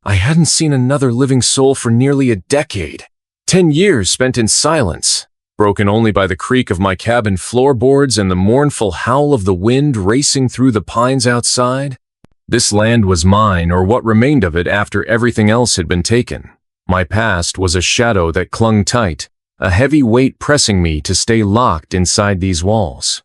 I hadn't seen another living soul for nearly a decade. 10 years spent in silence, broken only by the creak of my cabin floorboards and the mournful howl of the wind racing through the pines outside. This land was mine, or what remained of it after everything else had been taken. My past was a shadow that clung tight, a heavy weight pressing me to stay locked inside these walls.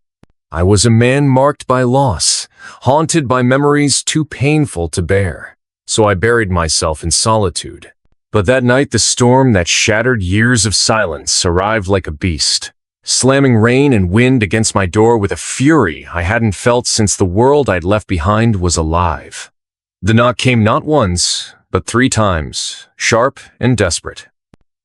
I was a man marked by loss, haunted by memories too painful to bear. So I buried myself in solitude. But that night the storm that shattered years of silence arrived like a beast, slamming rain and wind against my door with a fury I hadn't felt since the world I'd left behind was alive. The knock came not once, but 3 times, sharp and desperate.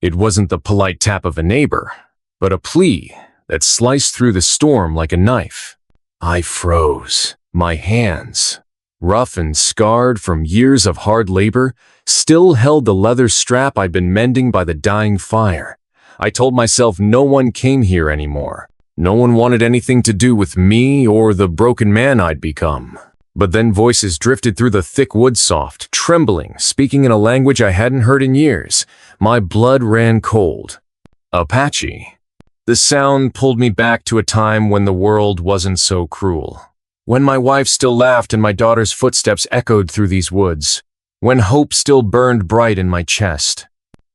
It wasn't the polite tap of a neighbor, but a plea that sliced through the storm like a knife. I froze. My hands, rough and scarred from years of hard labor, still held the leather strap I'd been mending by the dying fire. I told myself no one came here anymore. No one wanted anything to do with me or the broken man I'd become. But then voices drifted through the thick wood soft, trembling, speaking in a language I hadn't heard in years. My blood ran cold. Apache. The sound pulled me back to a time when the world wasn't so cruel. When my wife still laughed and my daughter's footsteps echoed through these woods. When hope still burned bright in my chest.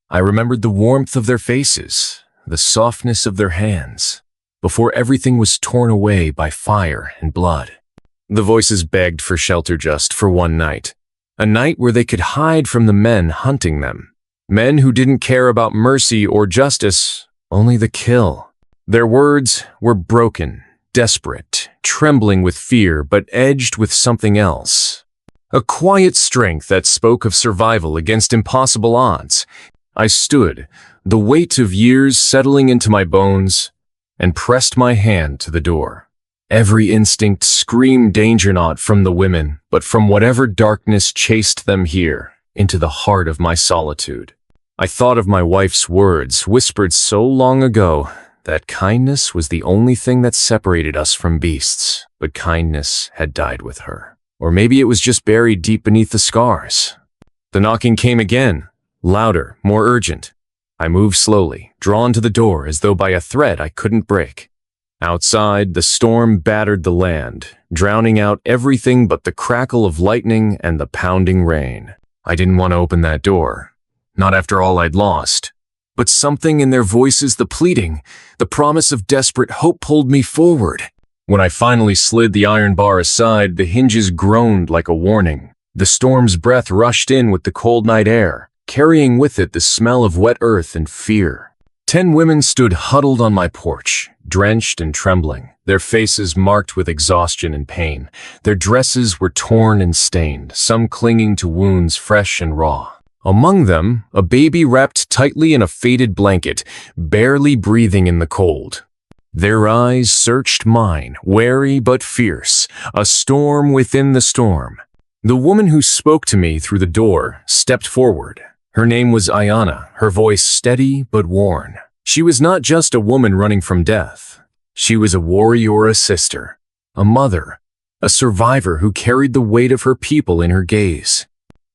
I remembered the warmth of their faces, the softness of their hands, before everything was torn away by fire and blood. The voices begged for shelter just for one night. A night where they could hide from the men hunting them. Men who didn't care about mercy or justice, only the kill. Their words were broken, desperate, trembling with fear, but edged with something else. A quiet strength that spoke of survival against impossible odds. I stood, the weight of years settling into my bones, and pressed my hand to the door. Every instinct screamed danger not from the women, but from whatever darkness chased them here, into the heart of my solitude. I thought of my wife's words, whispered so long ago, that kindness was the only thing that separated us from beasts, but kindness had died with her. Or maybe it was just buried deep beneath the scars. The knocking came again, louder, more urgent. I moved slowly, drawn to the door as though by a thread I couldn't break. Outside, the storm battered the land, drowning out everything but the crackle of lightning and the pounding rain. I didn't want to open that door, not after all I'd lost. But something in their voices, the pleading, the promise of desperate hope pulled me forward. When I finally slid the iron bar aside, the hinges groaned like a warning. The storm's breath rushed in with the cold night air, carrying with it the smell of wet earth and fear. 10 women stood huddled on my porch, drenched and trembling, their faces marked with exhaustion and pain. Their dresses were torn and stained, some clinging to wounds fresh and raw. Among them, a baby wrapped tightly in a faded blanket, barely breathing in the cold. Their eyes searched mine, wary but fierce, a storm within the storm. The woman who spoke to me through the door stepped forward. Her name was Ayana, her voice steady but worn. She was not just a woman running from death. She was a warrior, a sister, a mother, a survivor who carried the weight of her people in her gaze.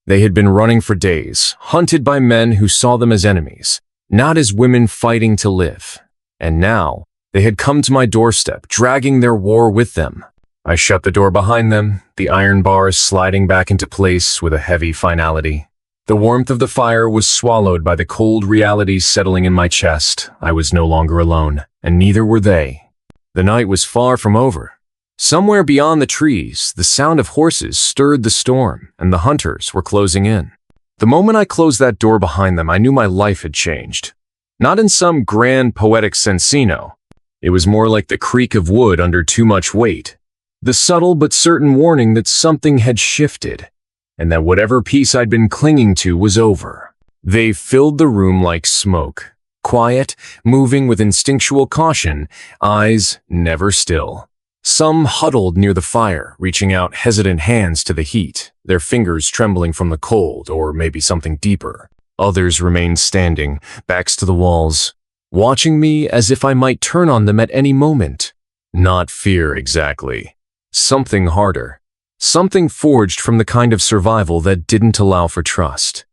They had been running for days, hunted by men who saw them as enemies, not as women fighting to live. And now, they had come to my doorstep, dragging their war with them. I shut the door behind them, the iron bars sliding back into place with a heavy finality. The warmth of the fire was swallowed by the cold reality settling in my chest. I was no longer alone, and neither were they. The night was far from over. Somewhere beyond the trees, the sound of horses stirred the storm, and the hunters were closing in. The moment I closed that door behind them, I knew my life had changed. Not in some grand poetic sensino. It was more like the creak of wood under too much weight. The subtle but certain warning that something had shifted, and that whatever peace I'd been clinging to was over. They filled the room like smoke, quiet, moving with instinctual caution, eyes never still. Some huddled near the fire, reaching out hesitant hands to the heat, their fingers trembling from the cold or maybe something deeper. Others remained standing, backs to the walls, watching me as if I might turn on them at any moment. Not fear exactly. Something harder. Something forged from the kind of survival that didn't allow for trust.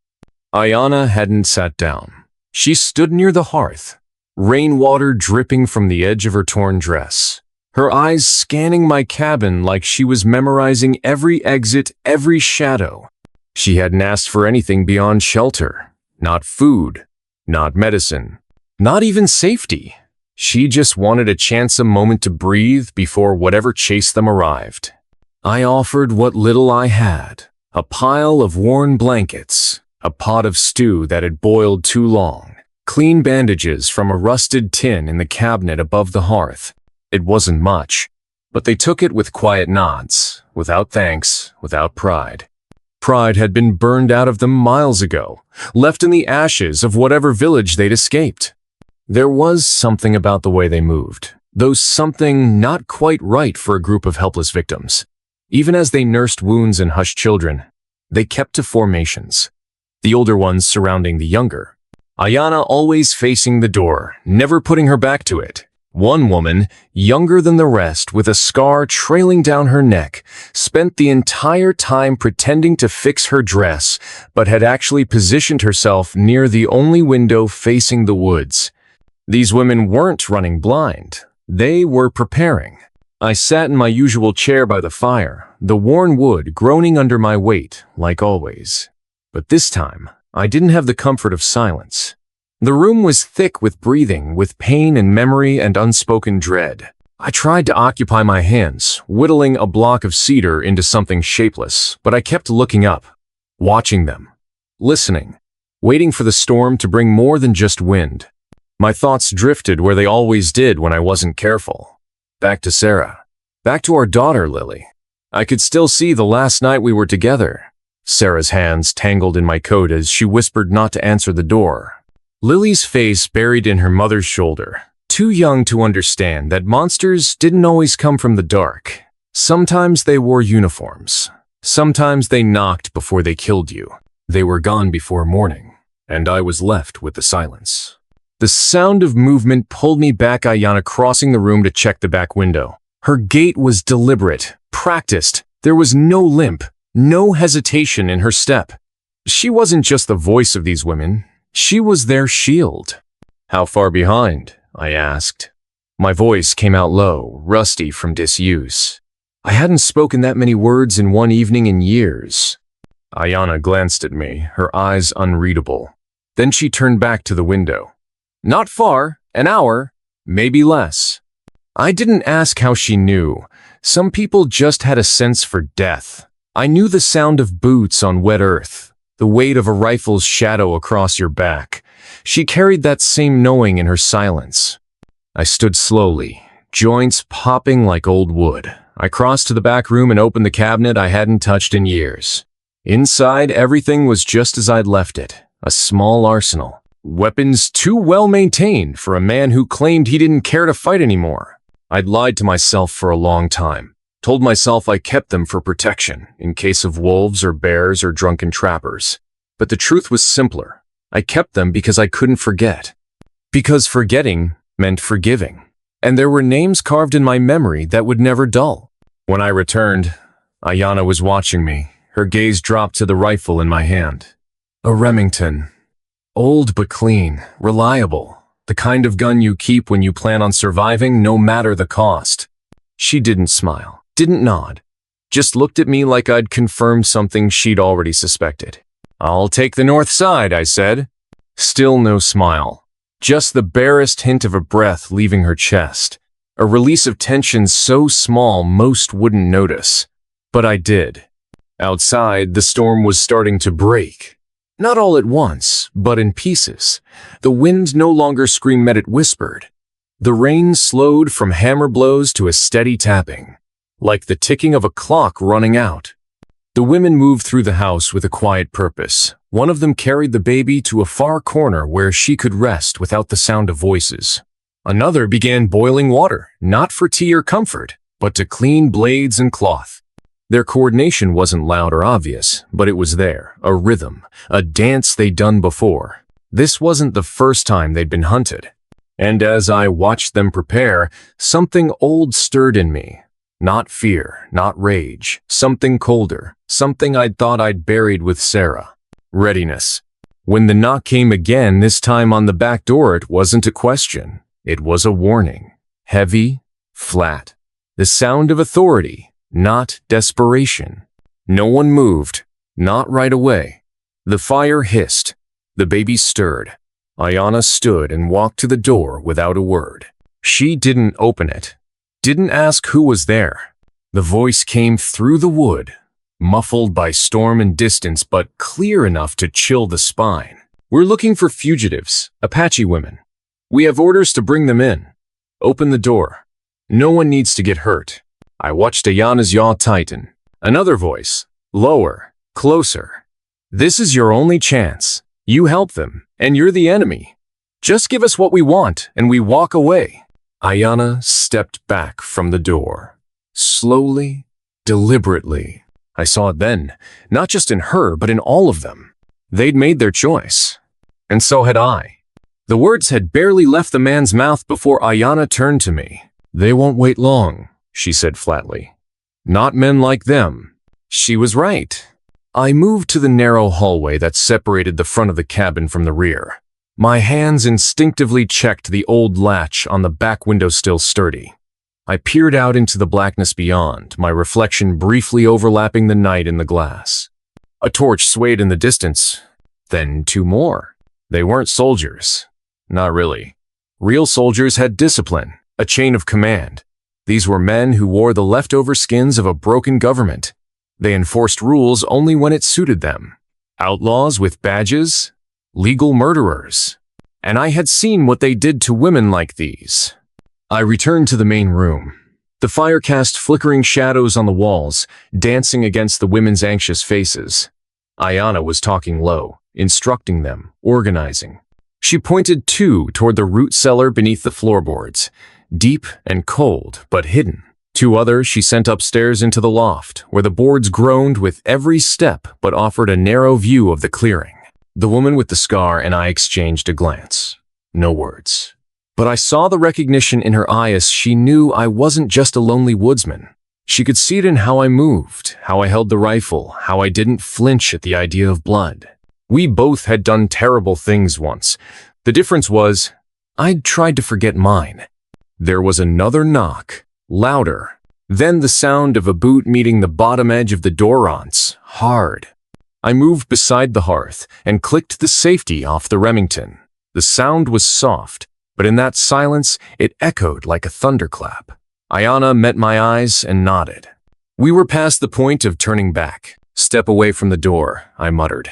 Ayana hadn't sat down. She stood near the hearth, rainwater dripping from the edge of her torn dress, her eyes scanning my cabin like she was memorizing every exit, every shadow. She hadn't asked for anything beyond shelter, not food, not medicine, not even safety. She just wanted a chance, a moment to breathe before whatever chased them arrived. I offered what little I had, a pile of worn blankets, a pot of stew that had boiled too long, clean bandages from a rusted tin in the cabinet above the hearth. It wasn't much, but they took it with quiet nods, without thanks, without pride. Pride had been burned out of them miles ago, left in the ashes of whatever village they'd escaped. There was something about the way they moved, though something not quite right for a group of helpless victims. Even as they nursed wounds and hushed children, they kept to formations, the older ones surrounding the younger. Ayana always facing the door, never putting her back to it. One woman, younger than the rest, with a scar trailing down her neck, spent the entire time pretending to fix her dress, but had actually positioned herself near the only window facing the woods. These women weren't running blind. They were preparing. I sat in my usual chair by the fire, the worn wood groaning under my weight, like always. But this time, I didn't have the comfort of silence. The room was thick with breathing, with pain and memory and unspoken dread. I tried to occupy my hands, whittling a block of cedar into something shapeless, but I kept looking up, watching them, listening, waiting for the storm to bring more than just wind. My thoughts drifted where they always did when I wasn't careful. Back to Sarah. Back to our daughter, Lily. I could still see the last night we were together. Sarah's hands tangled in my coat as she whispered not to answer the door. Lily's face buried in her mother's shoulder, too young to understand that monsters didn't always come from the dark. Sometimes they wore uniforms. Sometimes they knocked before they killed you. They were gone before morning, and I was left with the silence. The sound of movement pulled me back, Ayana crossing the room to check the back window. Her gait was deliberate, practiced. There was no limp, no hesitation in her step. She wasn't just the voice of these women. She was their shield. How far behind? I asked. My voice came out low, rusty from disuse. I hadn't spoken that many words in one evening in years. Ayana glanced at me, her eyes unreadable. Then she turned back to the window. Not far, an hour, maybe less. I didn't ask how she knew. Some people just had a sense for death. I knew the sound of boots on wet earth, the weight of a rifle's shadow across your back. She carried that same knowing in her silence. I stood slowly, joints popping like old wood. I crossed to the back room and opened the cabinet I hadn't touched in years. Inside, everything was just as I'd left it, a small arsenal. Weapons too well maintained for a man who claimed he didn't care to fight anymore. I'd lied to myself for a long time. Told myself I kept them for protection, in case of wolves or bears or drunken trappers. But the truth was simpler. I kept them because I couldn't forget. Because forgetting meant forgiving. And there were names carved in my memory that would never dull. When I returned, Ayana was watching me. Her gaze dropped to the rifle in my hand. A Remington. Old but clean, reliable. The kind of gun you keep when you plan on surviving, no matter the cost. She didn't smile. Didn't nod, just looked at me like I'd confirmed something she'd already suspected. I'll take the north side, I said. Still no smile, just the barest hint of a breath leaving her chest, a release of tension so small most wouldn't notice. But I did. Outside, the storm was starting to break. Not all at once, but in pieces. The wind no longer screamed, it whispered. The rain slowed from hammer blows to a steady tapping, like the ticking of a clock running out. The women moved through the house with a quiet purpose. One of them carried the baby to a far corner where she could rest without the sound of voices. Another began boiling water, not for tea or comfort, but to clean blades and cloth. Their coordination wasn't loud or obvious, but it was there, a rhythm, a dance they'd done before. This wasn't the first time they'd been hunted. And as I watched them prepare, something old stirred in me. Not fear, not rage, something colder, something I'd thought I'd buried with Sarah. Readiness. When the knock came again, this time on the back door, it wasn't a question. It was a warning. Heavy, flat. The sound of authority, not desperation. No one moved, not right away. The fire hissed. The baby stirred. Ayanna stood and walked to the door without a word. She didn't open it. Didn't ask who was there. The voice came through the wood, muffled by storm and distance, but clear enough to chill the spine. We're looking for fugitives, Apache women. We have orders to bring them in. Open the door. No one needs to get hurt. I watched Ayanna's jaw tighten. Another voice, lower, closer. This is your only chance. You help them, and you're the enemy. Just give us what we want, and we walk away. Ayanna stepped back from the door. Slowly, deliberately. I saw it then, not just in her, but in all of them. They'd made their choice. And so had I. The words had barely left the man's mouth before Ayanna turned to me. They won't wait long, she said flatly. Not men like them. She was right. I moved to the narrow hallway that separated the front of the cabin from the rear. My hands instinctively checked the old latch on the back window still sturdy. I peered out into the blackness beyond, my reflection briefly overlapping the night in the glass. A torch swayed in the distance, then two more. They weren't soldiers. Not really. Real soldiers had discipline, a chain of command. These were men who wore the leftover skins of a broken government. They enforced rules only when it suited them. Outlaws with badges, legal murderers. And I had seen what they did to women like these. I returned to the main room. The fire cast flickering shadows on the walls, dancing against the women's anxious faces. Ayanna was talking low, instructing them, organizing. She pointed toward the root cellar beneath the floorboards, deep and cold, but hidden. Two others she sent upstairs into the loft, where the boards groaned with every step but offered a narrow view of the clearing. The woman with the scar and I exchanged a glance. No words. But I saw the recognition in her eye as she knew I wasn't just a lonely woodsman. She could see it in how I moved, how I held the rifle, how I didn't flinch at the idea of blood. We both had done terrible things once. The difference was, I'd tried to forget mine. There was another knock. Louder. Then the sound of a boot meeting the bottom edge of the door once, hard. I moved beside the hearth and clicked the safety off the Remington. The sound was soft, but in that silence, it echoed like a thunderclap. Ayanna met my eyes and nodded. We were past the point of turning back. Step away from the door, I muttered.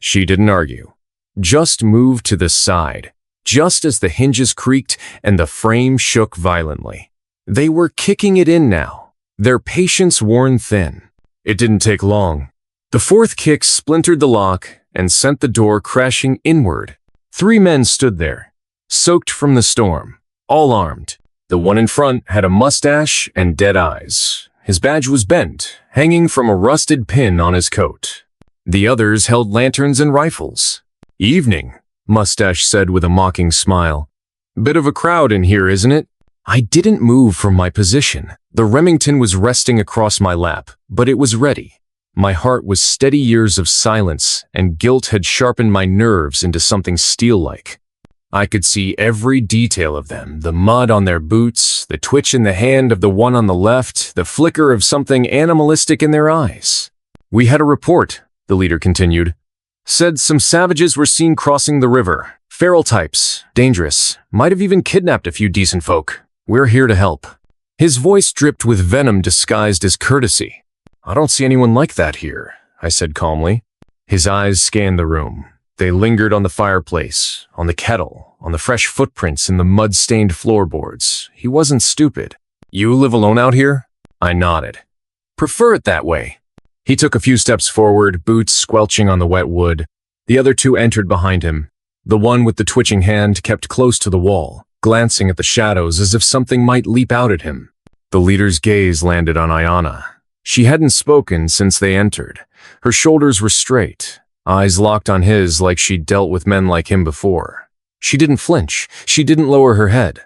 She didn't argue. Just moved to the side, just as the hinges creaked and the frame shook violently. They were kicking it in now, their patience worn thin. It didn't take long. The fourth kick splintered the lock and sent the door crashing inward. 3 men stood there, soaked from the storm, all armed. The one in front had a mustache and dead eyes. His badge was bent, hanging from a rusted pin on his coat. The others held lanterns and rifles. "Evening," Mustache said with a mocking smile. "Bit of a crowd in here, isn't it?" I didn't move from my position. The Remington was resting across my lap, but it was ready. My heart was steady years of silence, and guilt had sharpened my nerves into something steel-like. I could see every detail of them, the mud on their boots, the twitch in the hand of the one on the left, the flicker of something animalistic in their eyes. "We had a report," the leader continued. "Said some savages were seen crossing the river. Feral types, dangerous, might have even kidnapped a few decent folk. We're here to help." His voice dripped with venom disguised as courtesy. "I don't see anyone like that here," I said calmly. His eyes scanned the room. They lingered on the fireplace, on the kettle, on the fresh footprints in the mud-stained floorboards. He wasn't stupid. "You live alone out here?" I nodded. "Prefer it that way." He took a few steps forward, boots squelching on the wet wood. The other 2 entered behind him. The one with the twitching hand kept close to the wall, glancing at the shadows as if something might leap out at him. The leader's gaze landed on Ayanna. She hadn't spoken since they entered. Her shoulders were straight, eyes locked on his like she'd dealt with men like him before. She didn't flinch. She didn't lower her head.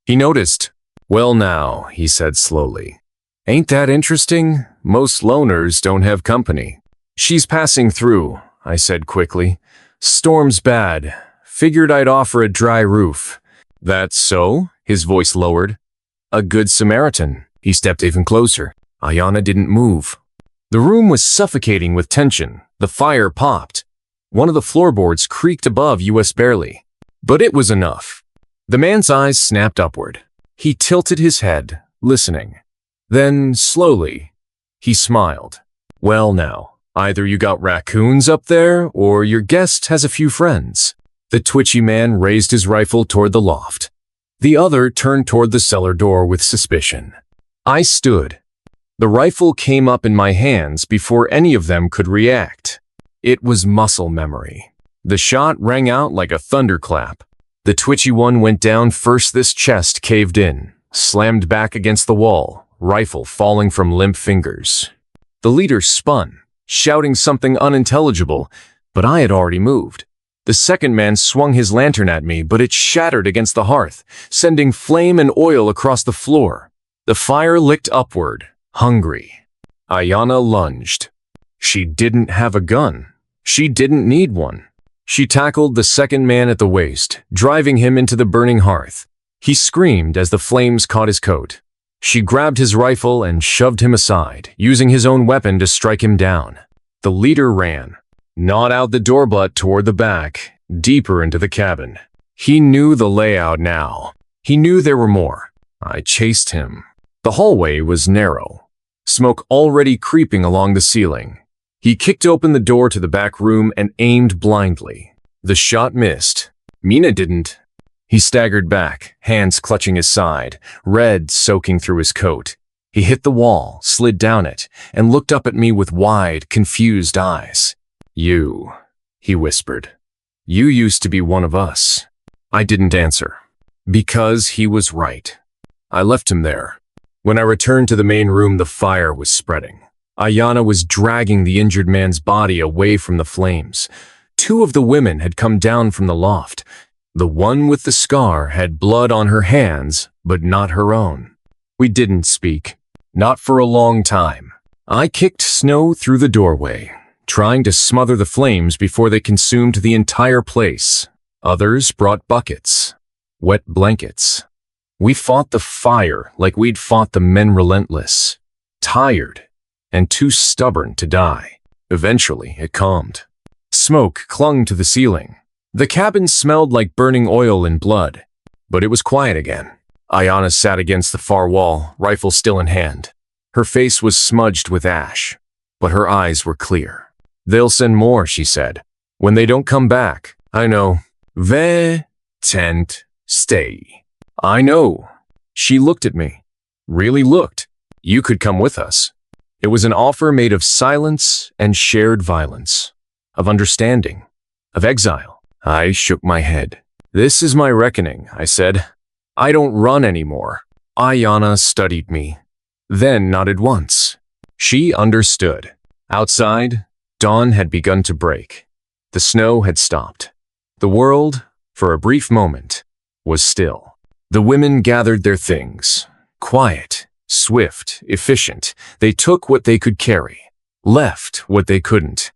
He noticed. "Well now," he said slowly. Ain't that interesting? Most loners don't have company. She's passing through, I said quickly. Storm's bad. Figured I'd offer a dry roof. That's so? His voice lowered. A good Samaritan. He stepped even closer. Ayana didn't move. The room was suffocating with tension. The fire popped. One of the floorboards creaked above us barely. But it was enough. The man's eyes snapped upward. He tilted his head, listening. Then, slowly, he smiled. Well now, either you got raccoons up there, or your guest has a few friends. The twitchy man raised his rifle toward the loft. The other turned toward the cellar door with suspicion. I stood. The rifle came up in my hands before any of them could react. It was muscle memory. The shot rang out like a thunderclap. The twitchy one went down first. This chest caved in, slammed back against the wall, rifle falling from limp fingers. The leader spun, shouting something unintelligible, but I had already moved. The second man swung his lantern at me, but it shattered against the hearth, sending flame and oil across the floor. The fire licked upward, hungry. Ayana lunged. She didn't have a gun. She didn't need one. She tackled the second man at the waist, driving him into the burning hearth. He screamed as the flames caught his coat. She grabbed his rifle and shoved him aside, using his own weapon to strike him down. The leader ran, not out the door but toward the back, deeper into the cabin. He knew the layout now. He knew there were more. I chased him. The hallway was narrow, smoke already creeping along the ceiling. He kicked open the door to the back room and aimed blindly. The shot missed. Mina didn't. He staggered back, hands clutching his side, red soaking through his coat. He hit the wall, slid down it, and looked up at me with wide, confused eyes. You, he whispered. You used to be one of us. I didn't answer. Because he was right. I left him there. When I returned to the main room, the fire was spreading. Ayana was dragging the injured man's body away from the flames. Two of the women had come down from the loft. The one with the scar had blood on her hands, but not her own. We didn't speak. Not for a long time. I kicked snow through the doorway, trying to smother the flames before they consumed the entire place. Others brought buckets, wet blankets. We fought the fire like we'd fought the men relentless, tired, and too stubborn to die. Eventually, it calmed. Smoke clung to the ceiling. The cabin smelled like burning oil and blood, but it was quiet again. Ayana sat against the far wall, rifle still in hand. Her face was smudged with ash, but her eyes were clear. They'll send more, she said. When they don't come back, I know. Tent, stay. I know. She looked at me. Really looked. You could come with us. It was an offer made of silence and shared violence, of understanding, of exile. I shook my head. This is my reckoning, I said. I don't run anymore. Ayana studied me, then nodded once. She understood. Outside, dawn had begun to break. The snow had stopped. The world, for a brief moment, was still. The women gathered their things. Quiet, swift, efficient. They took what they could carry, left what they couldn't.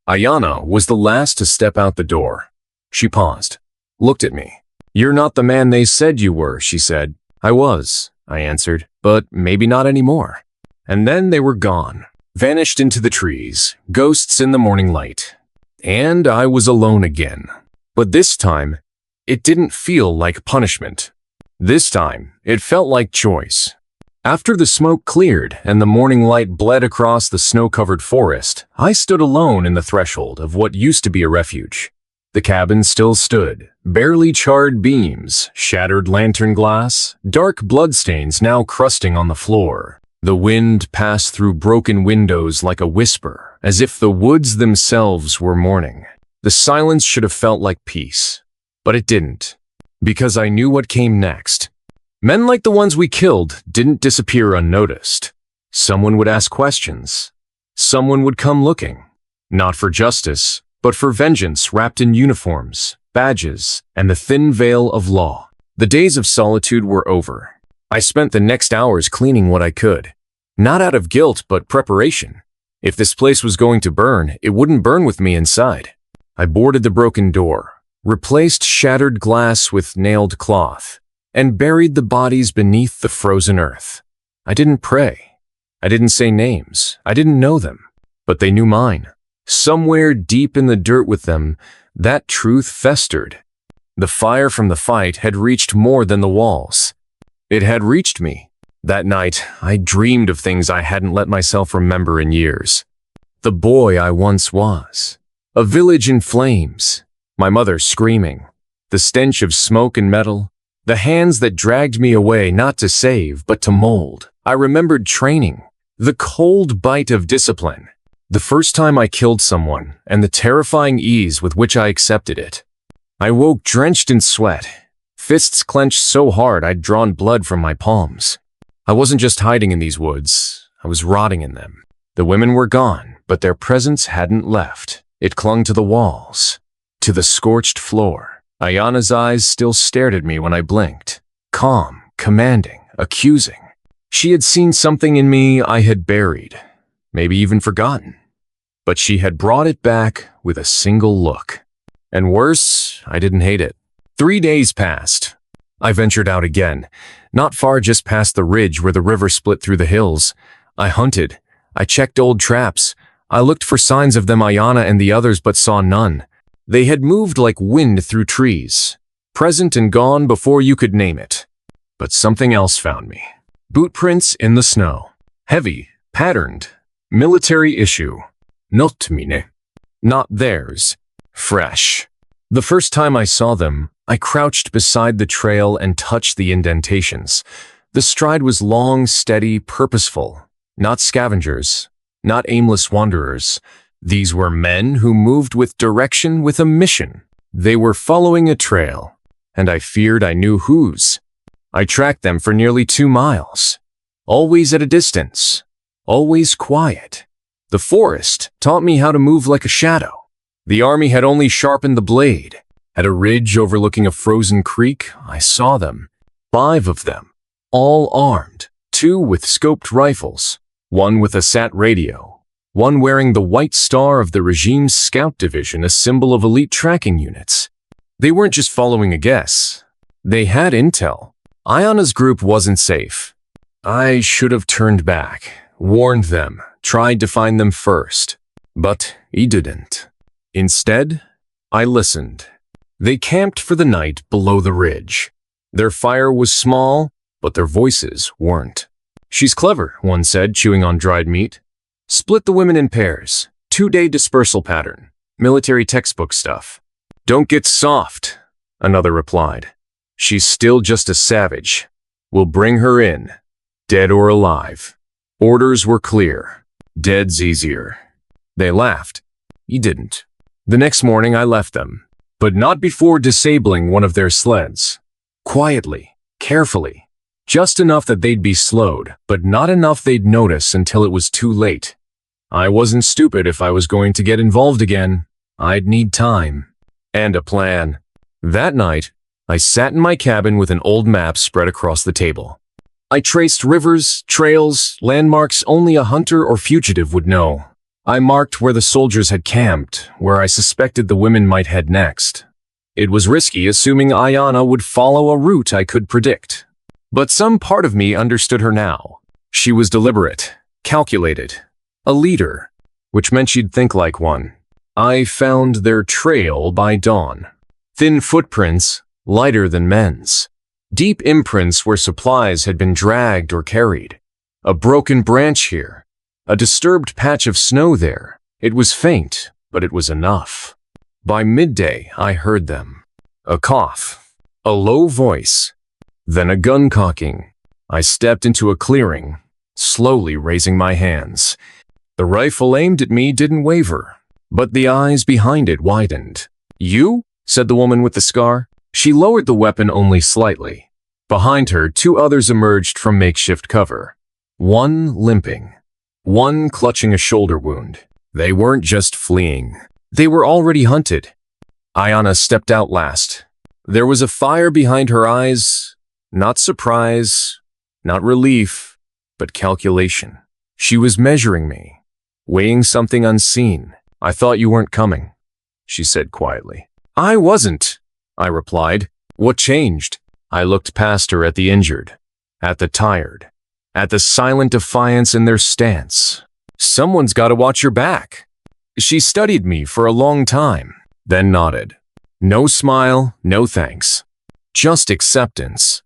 Ayana was the last to step out the door. She paused, looked at me. You're not the man they said you were, she said. I was, I answered, but maybe not anymore. And then they were gone, vanished into the trees, ghosts in the morning light. And I was alone again. But this time, it didn't feel like punishment. This time, it felt like choice. After the smoke cleared and the morning light bled across the snow-covered forest, I stood alone in the threshold of what used to be a refuge. The cabin still stood, barely charred beams, shattered lantern glass, dark bloodstains now crusting on the floor. The wind passed through broken windows like a whisper, as if the woods themselves were mourning. The silence should have felt like peace, but it didn't, because I knew what came next. Men like the ones we killed didn't disappear unnoticed. Someone would ask questions. Someone would come looking, not for justice, but for vengeance wrapped in uniforms, badges, and the thin veil of law. The days of solitude were over. I spent the next hours cleaning what I could. Not out of guilt, but preparation. If this place was going to burn, it wouldn't burn with me inside. I boarded the broken door, replaced shattered glass with nailed cloth, and buried the bodies beneath the frozen earth. I didn't pray. I didn't say names. I didn't know them. But they knew mine. Somewhere deep in the dirt with them, that truth festered. The fire from the fight had reached more than the walls. It had reached me. That night, I dreamed of things I hadn't let myself remember in years. The boy I once was. A village in flames. My mother screaming. The stench of smoke and metal. The hands that dragged me away not to save, but to mold. I remembered training. The cold bite of discipline. The first time I killed someone, and the terrifying ease with which I accepted it. I woke drenched in sweat, fists clenched so hard I'd drawn blood from my palms. I wasn't just hiding in these woods, I was rotting in them. The women were gone, but their presence hadn't left. It clung to the walls, to the scorched floor. Ayana's eyes still stared at me when I blinked. Calm, commanding, accusing. She had seen something in me I had buried, maybe even forgotten. But she had brought it back with a single look. And worse, I didn't hate it. 3 days passed. I ventured out again, not far just past the ridge where the river split through the hills. I hunted. I checked old traps. I looked for signs of them, Ayana and the others, but saw none. They had moved like wind through trees, present and gone before you could name it. But something else found me. Boot prints in the snow. Heavy, patterned, military issue. Not mine. Not theirs. Fresh. The first time I saw them, I crouched beside the trail and touched the indentations. The stride was long, steady, purposeful. Not scavengers, not aimless wanderers. These were men who moved with direction, with a mission. They were following a trail, and I feared I knew whose. I tracked them for nearly 2 miles. Always at a distance. Always quiet. The forest taught me how to move like a shadow. The army had only sharpened the blade. At a ridge overlooking a frozen creek, I saw them. 5 of them. All armed. 2 with scoped rifles. 1 with a sat radio. 1 wearing the white star of the regime's scout division, a symbol of elite tracking units. They weren't just following a guess. They had intel. Ayana's group wasn't safe. I should have turned back, warned them, tried to find them first. But he didn't. Instead, I listened. They camped for the night below the ridge. Their fire was small, but their voices weren't. She's clever, one said, chewing on dried meat. Split the women in pairs. 2-day dispersal pattern. Military textbook stuff. Don't get soft, another replied. She's still just a savage. We'll bring her in, dead or alive. Orders were clear. Dead's easier. They laughed. He didn't. The next morning I left them, but not before disabling one of their sleds. Quietly, carefully. Just enough that they'd be slowed, but not enough they'd notice until it was too late. I wasn't stupid if I was going to get involved again. I'd need time. And a plan. That night, I sat in my cabin with an old map spread across the table. I traced rivers, trails, landmarks only a hunter or fugitive would know. I marked where the soldiers had camped, where I suspected the women might head next. It was risky, assuming Ayana would follow a route I could predict. But some part of me understood her now. She was deliberate, calculated, a leader, which meant she'd think like one. I found their trail by dawn. Thin footprints, lighter than men's. Deep imprints where supplies had been dragged or carried. A broken branch here. A disturbed patch of snow there. It was faint, but it was enough. By midday, I heard them. A cough. A low voice. Then a gun cocking. I stepped into a clearing, slowly raising my hands. The rifle aimed at me didn't waver, but the eyes behind it widened. You? Said the woman with the scar. She lowered the weapon only slightly. Behind her, 2 others emerged from makeshift cover. One limping. One clutching a shoulder wound. They weren't just fleeing. They were already hunted. Ayana stepped out last. There was a fire behind her eyes. Not surprise, not relief, but calculation. She was measuring me, weighing something unseen. "I thought you weren't coming," she said quietly. "I wasn't," I replied. "What changed?" I looked past her at the injured, at the tired, at the silent defiance in their stance. "Someone's got to watch your back." She studied me for a long time, then nodded. No smile, no thanks. Just acceptance.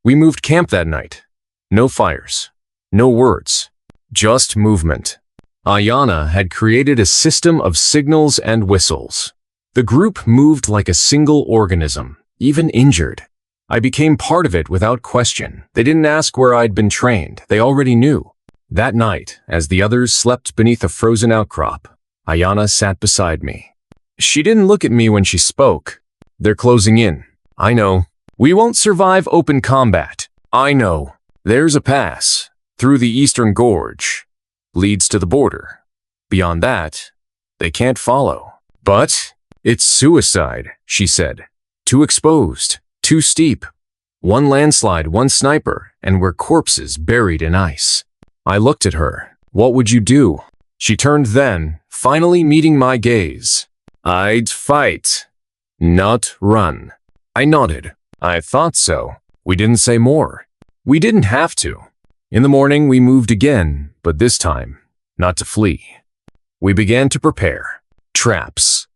We moved camp that night. No fires, no words, just movement. Ayana had created a system of signals and whistles. The group moved like a single organism, even injured. I became part of it without question. They didn't ask where I'd been trained. They already knew. That night, as the others slept beneath a frozen outcrop, Ayana sat beside me. She didn't look at me when she spoke. "They're closing in. I know. We won't survive open combat. I know. There's a pass through the eastern gorge. Leads to the border. Beyond that, they can't follow. But it's suicide," she said. "Too exposed. Too steep. One landslide, one sniper, and we're corpses buried in ice." I looked at her. "What would you do?" She turned then, finally meeting my gaze. "I'd fight, not run." I nodded. "I thought so." We didn't say more. We didn't have to. In the morning, we moved again, but this time, not to flee. We began to prepare. Traps,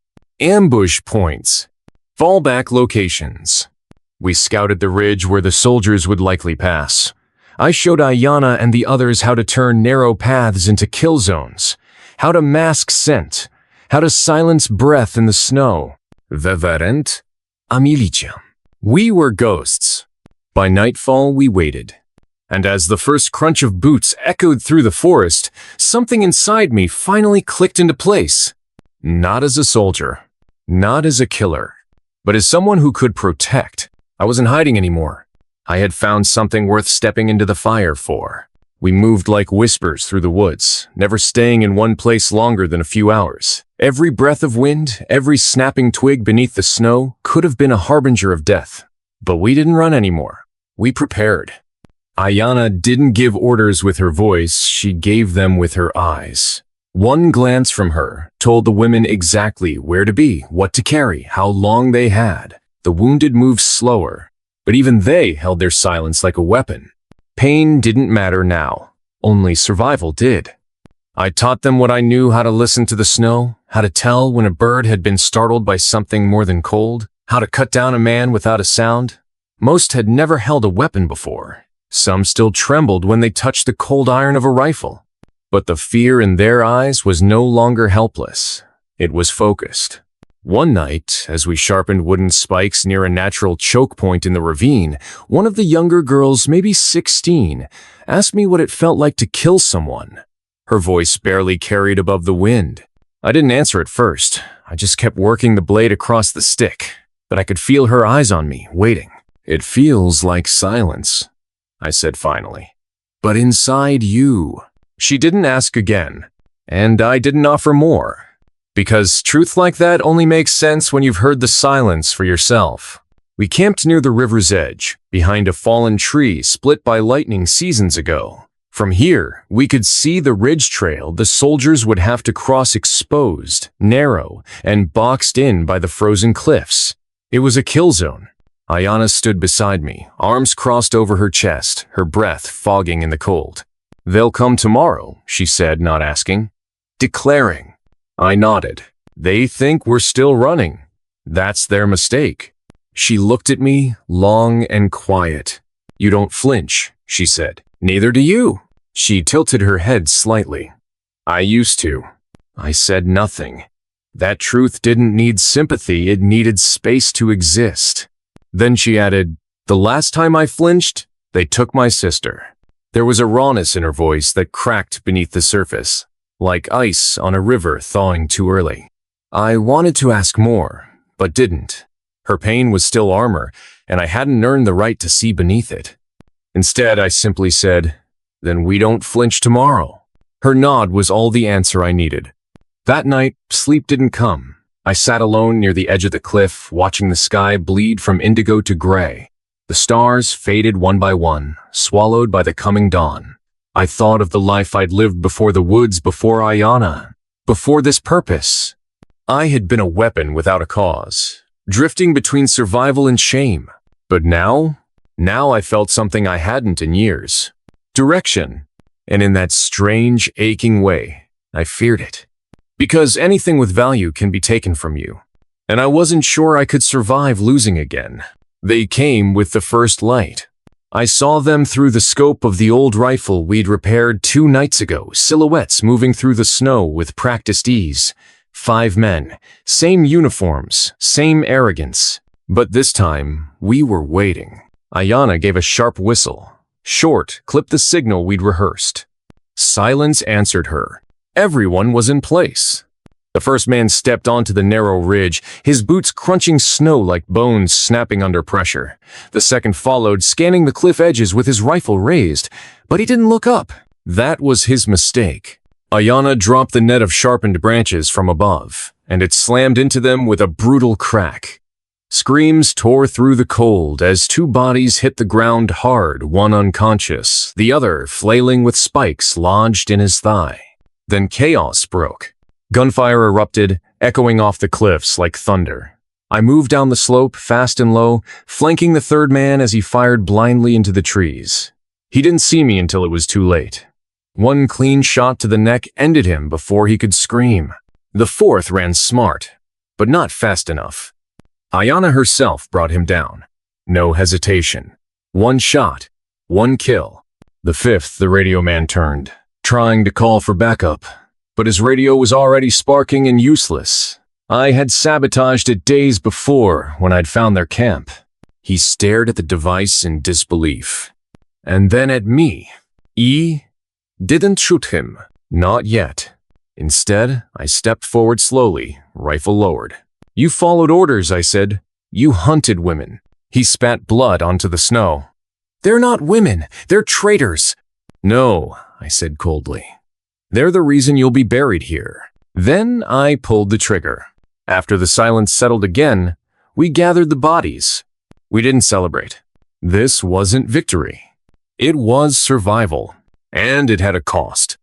ambush points, fallback locations. We scouted the ridge where the soldiers would likely pass. I showed Ayana and the others how to turn narrow paths into kill zones, how to mask scent, how to silence breath in the snow. Veverent, Amilicia. We were ghosts. By nightfall, we waited. And as the first crunch of boots echoed through the forest, something inside me finally clicked into place. Not as a soldier, not as a killer, but as someone who could protect. I wasn't hiding anymore. I had found something worth stepping into the fire for. We moved like whispers through the woods, never staying in one place longer than a few hours. Every breath of wind, every snapping twig beneath the snow could have been a harbinger of death. But we didn't run anymore. We prepared. Ayana didn't give orders with her voice, she gave them with her eyes. One glance from her told the women exactly where to be, what to carry, how long they had. The wounded moved slower, but even they held their silence like a weapon. Pain didn't matter now, only survival did. I taught them what I knew: how to listen to the snow, how to tell when a bird had been startled by something more than cold, how to cut down a man without a sound. Most had never held a weapon before. Some still trembled when they touched the cold iron of a rifle. But the fear in their eyes was no longer helpless. It was focused. One night, as we sharpened wooden spikes near a natural choke point in the ravine, one of the younger girls, maybe 16, asked me what it felt like to kill someone. Her voice barely carried above the wind. I didn't answer at first. I just kept working the blade across the stick. But I could feel her eyes on me, waiting. "It feels like silence," I said finally. "But inside you." She didn't ask again, and I didn't offer more. Because truth like that only makes sense when you've heard the silence for yourself. We camped near the river's edge, behind a fallen tree split by lightning seasons ago. From here, we could see the ridge trail the soldiers would have to cross, exposed, narrow, and boxed in by the frozen cliffs. It was a kill zone. Ayana stood beside me, arms crossed over her chest, her breath fogging in the cold. "They'll come tomorrow," she said, not asking. "Declaring." I nodded. "They think we're still running. That's their mistake." She looked at me, long and quiet. "You don't flinch," she said. "Neither do you." She tilted her head slightly. "I used to." I said nothing. That truth didn't need sympathy, it needed space to exist. Then she added, "The last time I flinched, they took my sister." There was a rawness in her voice that cracked beneath the surface, like ice on a river thawing too early. I wanted to ask more, but didn't. Her pain was still armor, and I hadn't earned the right to see beneath it. Instead, I simply said, "Then we don't flinch tomorrow." Her nod was all the answer I needed. That night, sleep didn't come. I sat alone near the edge of the cliff, watching the sky bleed from indigo to gray. The stars faded one by one, swallowed by the coming dawn. I thought of the life I'd lived before the woods, before Ayana, before this purpose. I had been a weapon without a cause, drifting between survival and shame. But now I felt something I hadn't in years. Direction. And in that strange, aching way, I feared it. Because anything with value can be taken from you. And I wasn't sure I could survive losing again. They came with the first light. I saw them through the scope of the old rifle we'd repaired 2 nights ago, silhouettes moving through the snow with practiced ease. 5 men, same uniforms, same arrogance. But this time, we were waiting. Ayana gave a sharp whistle. Short, clipped the signal we'd rehearsed. Silence answered her. Everyone was in place. The first man stepped onto the narrow ridge, his boots crunching snow like bones snapping under pressure. The second followed, scanning the cliff edges with his rifle raised, but he didn't look up. That was his mistake. Ayana dropped the net of sharpened branches from above, and it slammed into them with a brutal crack. Screams tore through the cold as 2 bodies hit the ground hard, one unconscious, the other flailing with spikes lodged in his thigh. Then chaos broke. Gunfire erupted, echoing off the cliffs like thunder. I moved down the slope, fast and low, flanking the third man as he fired blindly into the trees. He didn't see me until it was too late. 1 clean shot to the neck ended him before he could scream. The fourth ran smart, but not fast enough. Ayana herself brought him down. No hesitation. 1 shot, 1 kill. The fifth, the radio man turned, trying to call for backup. But his radio was already sparking and useless. I had sabotaged it days before when I'd found their camp. He stared at the device in disbelief. And then at me. Didn't shoot him. Not yet. Instead, I stepped forward slowly, rifle lowered. You followed orders, I said. You hunted women. He spat blood onto the snow. They're not women. They're traitors. No, I said coldly. They're the reason you'll be buried here. Then I pulled the trigger. After the silence settled again, we gathered the bodies. We didn't celebrate. This wasn't victory. It was survival. And it had a cost.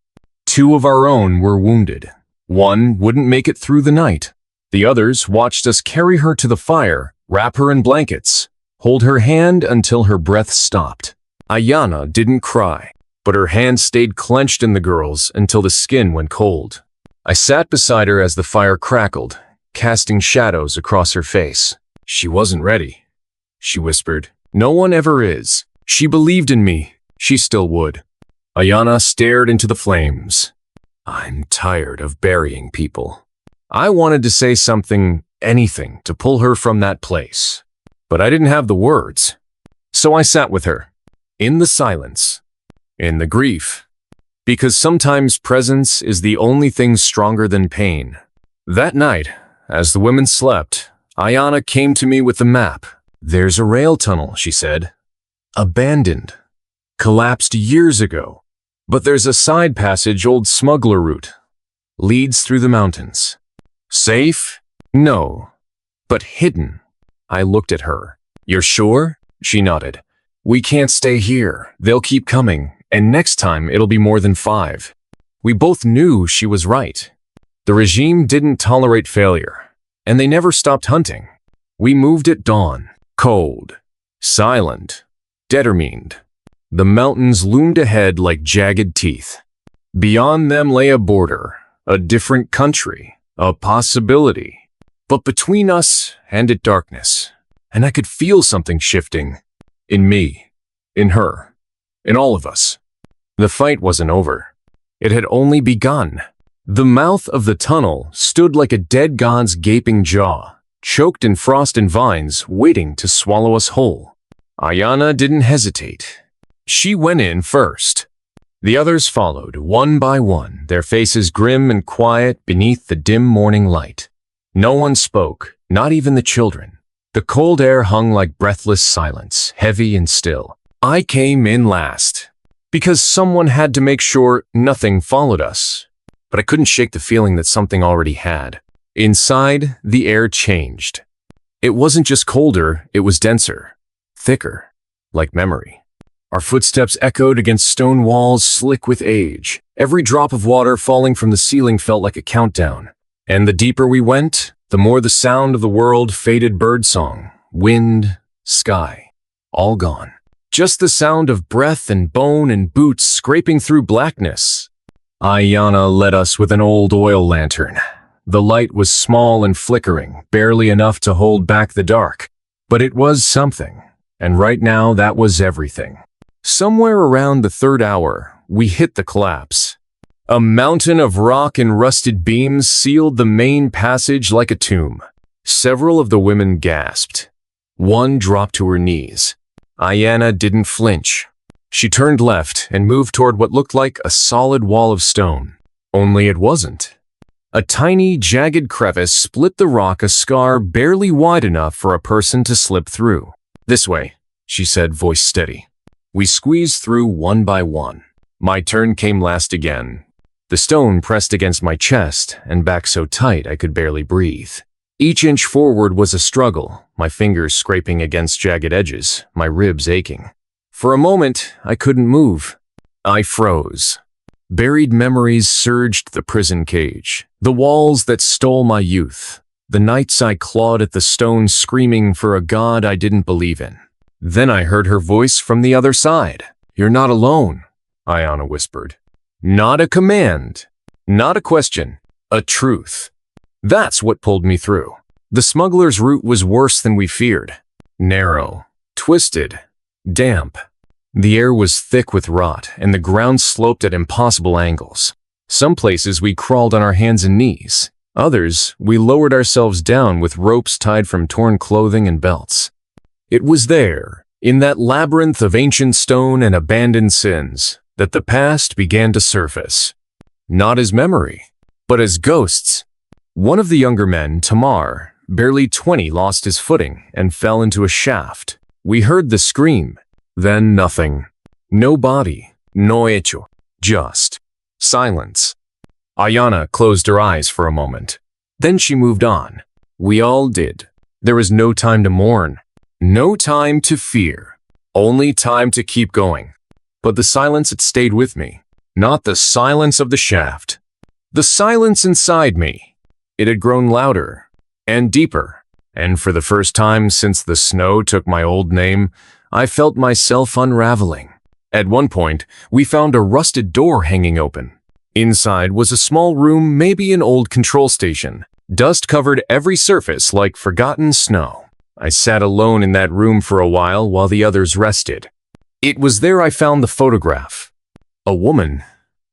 2 of our own were wounded. 1 wouldn't make it through the night. The others watched us carry her to the fire, wrap her in blankets, hold her hand until her breath stopped. Ayana didn't cry, but her hand stayed clenched in the girl's until the skin went cold. I sat beside her as the fire crackled, casting shadows across her face. She wasn't ready, she whispered. No one ever is. She believed in me. She still would. Ayana stared into the flames. I'm tired of burying people. I wanted to say something, anything, to pull her from that place. But I didn't have the words. So I sat with her, in the silence, in the grief. Because sometimes presence is the only thing stronger than pain. That night, as the women slept, Ayana came to me with the map. There's a rail tunnel, she said. Abandoned. Collapsed years ago. But there's a side passage, old smuggler route. Leads through the mountains. Safe? No. But hidden. I looked at her. You're sure? She nodded. We can't stay here. They'll keep coming. And next time it'll be more than 5. We both knew she was right. The regime didn't tolerate failure. And they never stopped hunting. We moved at dawn. Cold. Silent. Determined. The mountains loomed ahead like jagged teeth. Beyond them lay a border, a different country, a possibility. But between us and it darkness, and I could feel something shifting. In me, in her, in all of us. The fight wasn't over. It had only begun. The mouth of the tunnel stood like a dead god's gaping jaw, choked in frost and vines, waiting to swallow us whole. Ayana didn't hesitate. She went in first. The others followed, one by one, their faces grim and quiet beneath the dim morning light. No one spoke, not even the children. The cold air hung like breathless silence, heavy and still. I came in last, because someone had to make sure nothing followed us. But I couldn't shake the feeling that something already had. Inside, the air changed. It wasn't just colder, it was denser, thicker, like memory. Our footsteps echoed against stone walls slick with age. Every drop of water falling from the ceiling felt like a countdown. And the deeper we went, the more the sound of the world faded. Birdsong, wind, sky, all gone. Just the sound of breath and bone and boots scraping through blackness. Ayana led us with an old oil lantern. The light was small and flickering, barely enough to hold back the dark. But it was something, and right now that was everything. Somewhere around the third hour, we hit the collapse. A mountain of rock and rusted beams sealed the main passage like a tomb. Several of the women gasped. One dropped to her knees. Ayana didn't flinch. She turned left and moved toward what looked like a solid wall of stone. Only it wasn't. A tiny, jagged crevice split the rock, a scar barely wide enough for a person to slip through. "This way," she said, voice steady. We squeezed through one by one. My turn came last again. The stone pressed against my chest and back so tight I could barely breathe. Each inch forward was a struggle, my fingers scraping against jagged edges, my ribs aching. For a moment, I couldn't move. I froze. Buried memories surged the prison cage, the walls that stole my youth, the nights I clawed at the stone screaming for a god I didn't believe in. Then I heard her voice from the other side. "You're not alone," Ayana whispered. Not a command, not a question, a truth. That's what pulled me through. The smuggler's route was worse than we feared. Narrow, twisted, damp. The air was thick with rot, and the ground sloped at impossible angles. Some places we crawled on our hands and knees. Others, we lowered ourselves down with ropes tied from torn clothing and belts. It was there, in that labyrinth of ancient stone and abandoned sins, that the past began to surface. Not as memory, but as ghosts. One of the younger men, Tamar, barely 20, lost his footing and fell into a shaft. We heard the scream. Then nothing. No body. No hecho. Just silence. Ayana closed her eyes for a moment. Then she moved on. We all did. There was no time to mourn. No time to fear. Only time to keep going. But the silence had stayed with me. Not the silence of the shaft. The silence inside me. It had grown louder and deeper. And for the first time since the snow took my old name, I felt myself unraveling. At one point, we found a rusted door hanging open. Inside was a small room, maybe an old control station. Dust covered every surface like forgotten snow. I sat alone in that room for a while the others rested. It was there I found the photograph. A woman,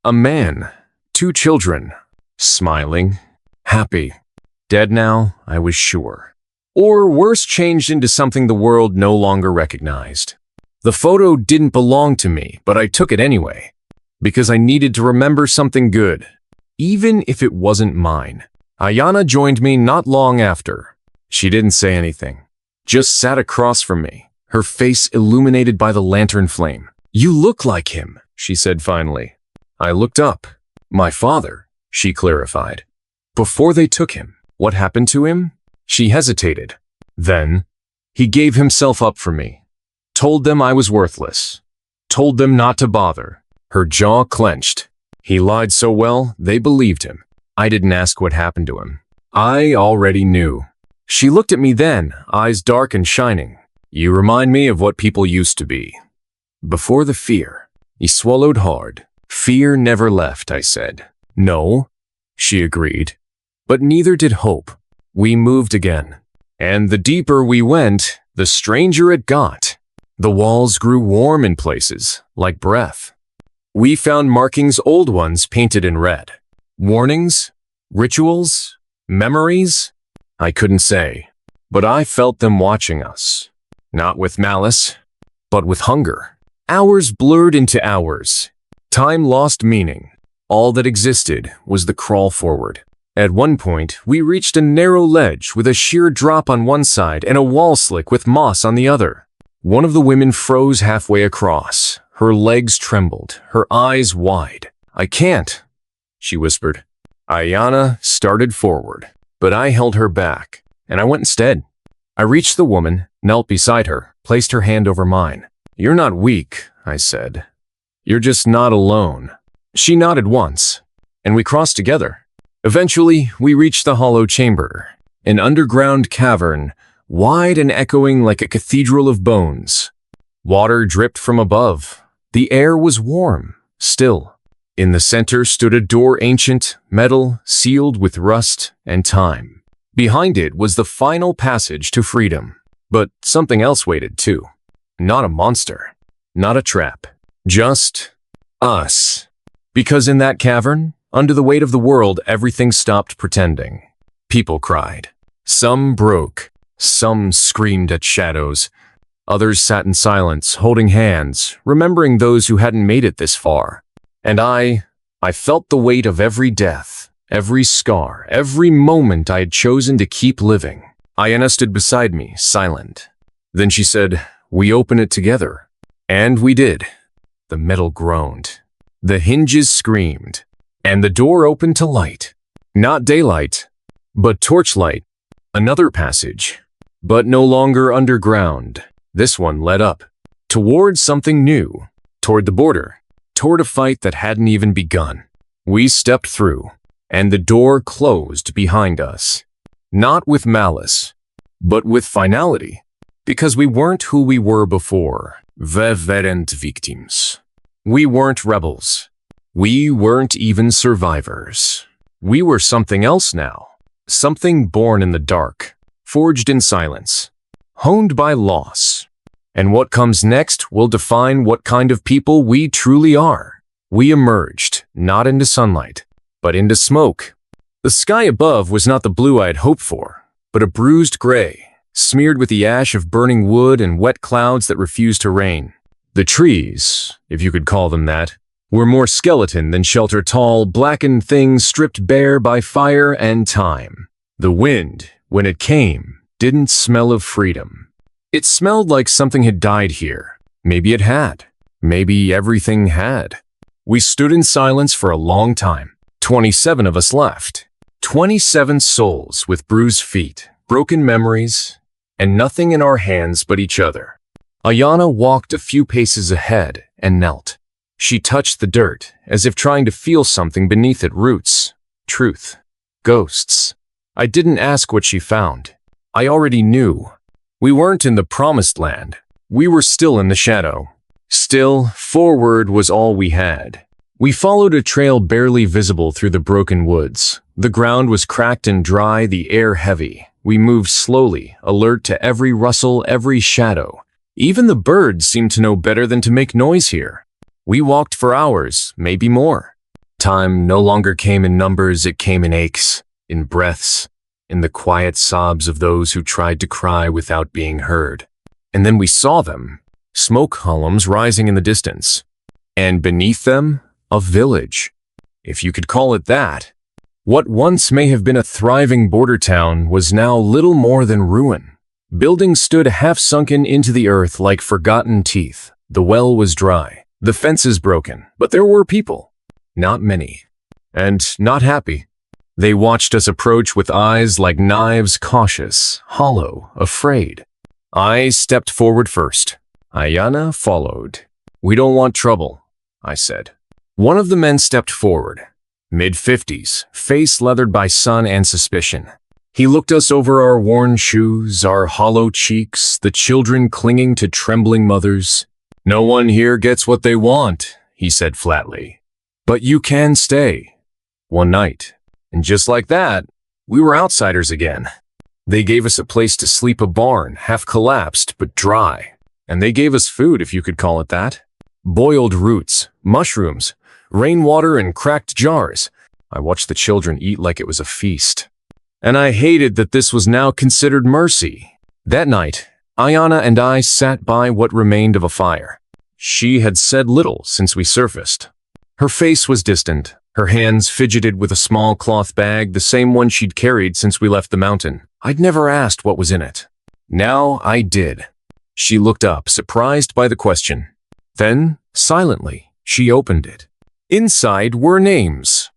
a man, 2 children, smiling, happy. Dead now, I was sure. Or worse, changed into something the world no longer recognized. The photo didn't belong to me, but I took it anyway, because I needed to remember something good, even if it wasn't mine. Ayana joined me not long after. She didn't say anything, just sat across from me, her face illuminated by the lantern flame. "You look like him," she said finally. I looked up. "My father," she clarified. "Before they took him, what happened to him?" She hesitated. "Then, he gave himself up for me. Told them I was worthless. Told them not to bother." Her jaw clenched. He lied so well, they believed him. I didn't ask what happened to him. I already knew. She looked at me then, eyes dark and shining. "You remind me of what people used to be. Before the fear." He swallowed hard. "Fear never left," I said. "No," she agreed. But neither did hope. We moved again. And the deeper we went, the stranger it got. The walls grew warm in places, like breath. We found markings, old ones painted in red. Warnings? Rituals? Memories? I couldn't say, but I felt them watching us. Not with malice, but with hunger. Hours blurred into hours. Time lost meaning. All that existed was the crawl forward. At one point, we reached a narrow ledge with a sheer drop on one side and a wall slick with moss on the other. One of the women froze halfway across. Her legs trembled, her eyes wide. "I can't," she whispered. Ayana started forward, but I held her back, and I went instead. I reached the woman, knelt beside her, placed her hand over mine. "You're not weak," I said. "You're just not alone." She nodded once, and we crossed together. Eventually, we reached the hollow chamber, an underground cavern, wide and echoing like a cathedral of bones. Water dripped from above. The air was warm, still. In the center stood a door, ancient, metal, sealed with rust and time. Behind it was the final passage to freedom. But something else waited too. Not a monster, not a trap, just us. Because in that cavern, under the weight of the world, everything stopped pretending. People cried. Some broke. Some screamed at shadows. Others sat in silence, holding hands, remembering those who hadn't made it this far. And I felt the weight of every death, every scar, every moment I had chosen to keep living. Ayana stood beside me, silent. Then she said, "We open it together." And we did. The metal groaned. The hinges screamed. And the door opened to light. Not daylight, but torchlight. Another passage, but no longer underground. This one led up, toward something new, toward the border, toward a fight that hadn't even begun. We stepped through, and the door closed behind us. Not with malice, but with finality, because we weren't who we were before. We weren't victims. We weren't rebels. We weren't even survivors. We were something else now, something born in the dark, forged in silence, honed by loss. And what comes next will define what kind of people we truly are. We emerged, not into sunlight, but into smoke. The sky above was not the blue I had hoped for, but a bruised gray, smeared with the ash of burning wood and wet clouds that refused to rain. The trees, if you could call them that, were more skeleton than shelter, tall, blackened things stripped bare by fire and time. The wind, when it came, didn't smell of freedom. It smelled like something had died here. Maybe it had. Maybe everything had. We stood in silence for a long time. 27 of us left. 27 souls with bruised feet, broken memories, and nothing in our hands but each other. Ayana walked a few paces ahead and knelt. She touched the dirt, as if trying to feel something beneath it. Roots, truth, ghosts. I didn't ask what she found. I already knew. We weren't in the promised land. We were still in the shadow. Still, forward was all we had. We followed a trail barely visible through the broken woods. The ground was cracked and dry, the air heavy. We moved slowly, alert to every rustle, every shadow. Even the birds seemed to know better than to make noise here. We walked for hours, maybe more. Time no longer came in numbers, it came in aches, in breaths, in the quiet sobs of those who tried to cry without being heard. And then we saw them, smoke columns rising in the distance. And beneath them, a village, if you could call it that. What once may have been a thriving border town was now little more than ruin. Buildings stood half sunken into the earth like forgotten teeth. The well was dry, the fences broken, but there were people. Not many. And not happy. They watched us approach with eyes like knives, cautious, hollow, afraid. I stepped forward first. Ayana followed. "We don't want trouble," I said. One of the men stepped forward. Mid-50s, face leathered by sun and suspicion. He looked us over our worn shoes, our hollow cheeks, the children clinging to trembling mothers. "No one here gets what they want," he said flatly. "But you can stay. One night." And just like that, we were outsiders again. They gave us a place to sleep, a barn, half collapsed but dry. And they gave us food, if you could call it that. Boiled roots, mushrooms, rainwater in cracked jars. I watched the children eat like it was a feast. And I hated that this was now considered mercy. That night, Ayana and I sat by what remained of a fire. She had said little since we surfaced. Her face was distant. Her hands fidgeted with a small cloth bag, the same one she'd carried since we left the mountain. I'd never asked what was in it. Now I did. She looked up, surprised by the question. Then, silently, she opened it. Inside were names.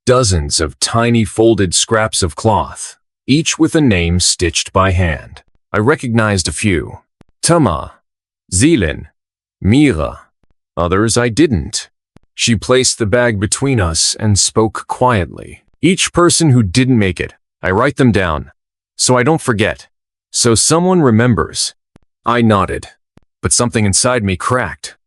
Dozens of tiny folded scraps of cloth, each with a name stitched by hand. I recognized a few. Tama, Zeelin, Mira. Others I didn't. She placed the bag between us and spoke quietly. Each person who didn't make it, I write them down, so I don't forget, so someone remembers. I nodded, but something inside me cracked,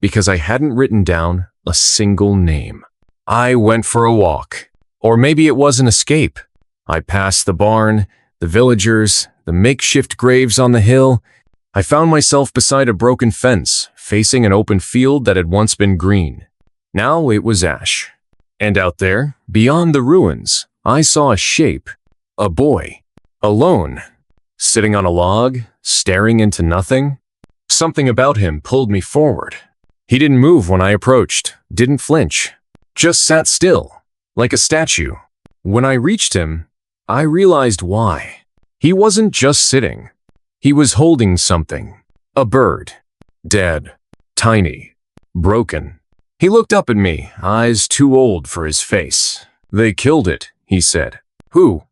because I hadn't written down a single name. I went for a walk, or maybe it was an escape. I passed the barn, the villagers, the makeshift graves on the hill. I found myself beside a broken fence, facing an open field that had once been green. Now it was ash. And out there, beyond the ruins, I saw a shape, a boy, alone, sitting on a log, staring into nothing. Something about him pulled me forward. He didn't move when I approached, didn't flinch, just sat still, like a statue. When I reached him, I realized why. He wasn't just sitting. He was holding something. A bird. Dead. Tiny. Broken. He looked up at me, eyes too old for his face. They killed it, he said. Who?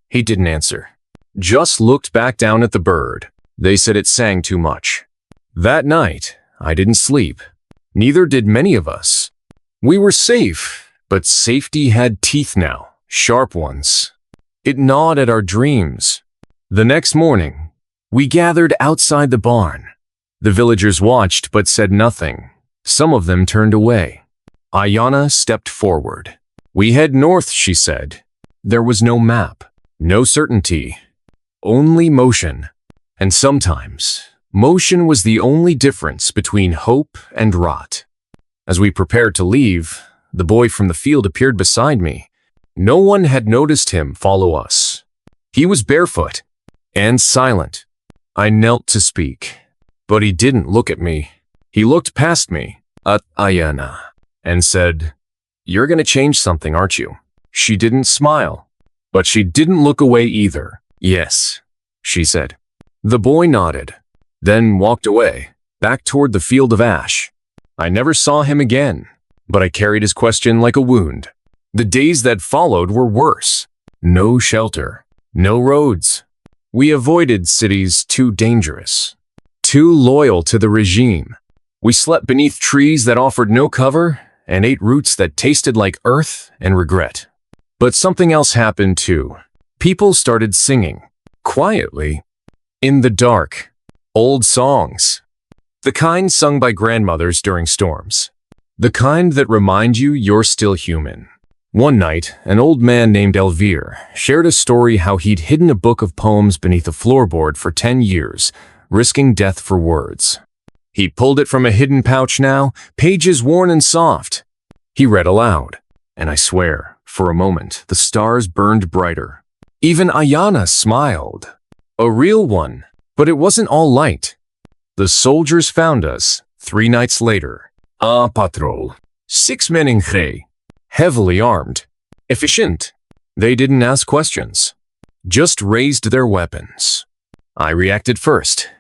He didn't answer. Just looked back down at the bird. They said it sang too much. That night, I didn't sleep. Neither did many of us. We were safe, but safety had teeth now, sharp ones. It gnawed at our dreams. The next morning, we gathered outside the barn. The villagers watched but said nothing. Some of them turned away. Ayana stepped forward. We head north, she said. There was no map, no certainty, only motion. And sometimes, motion was the only difference between hope and rot. As we prepared to leave, the boy from the field appeared beside me. No one had noticed him follow us. He was barefoot and silent. I knelt to speak, but he didn't look at me. He looked past me, at Ayana, and said, "You're gonna change something, aren't you?" She didn't smile, but she didn't look away either. "Yes," she said. The boy nodded, then walked away, back toward the field of ash. I never saw him again, but I carried his question like a wound. The days that followed were worse. No shelter, no roads. We avoided cities too dangerous, too loyal to the regime. We slept beneath trees that offered no cover and ate roots that tasted like earth and regret. But something else happened too. People started singing, quietly, in the dark, old songs. The kind sung by grandmothers during storms. The kind that remind you you're still human. One night, an old man named Elvire shared a story how he'd hidden a book of poems beneath a floorboard for 10 years, risking death for words. He pulled it from a hidden pouch now, pages worn and soft. He read aloud, and I swear, for a moment, the stars burned brighter. Even Ayana smiled. A real one, but it wasn't all light. The soldiers found us 3 nights later. A patrol. 6 men in gray. Heavily armed. Efficient. They didn't ask questions. Just raised their weapons. I reacted first.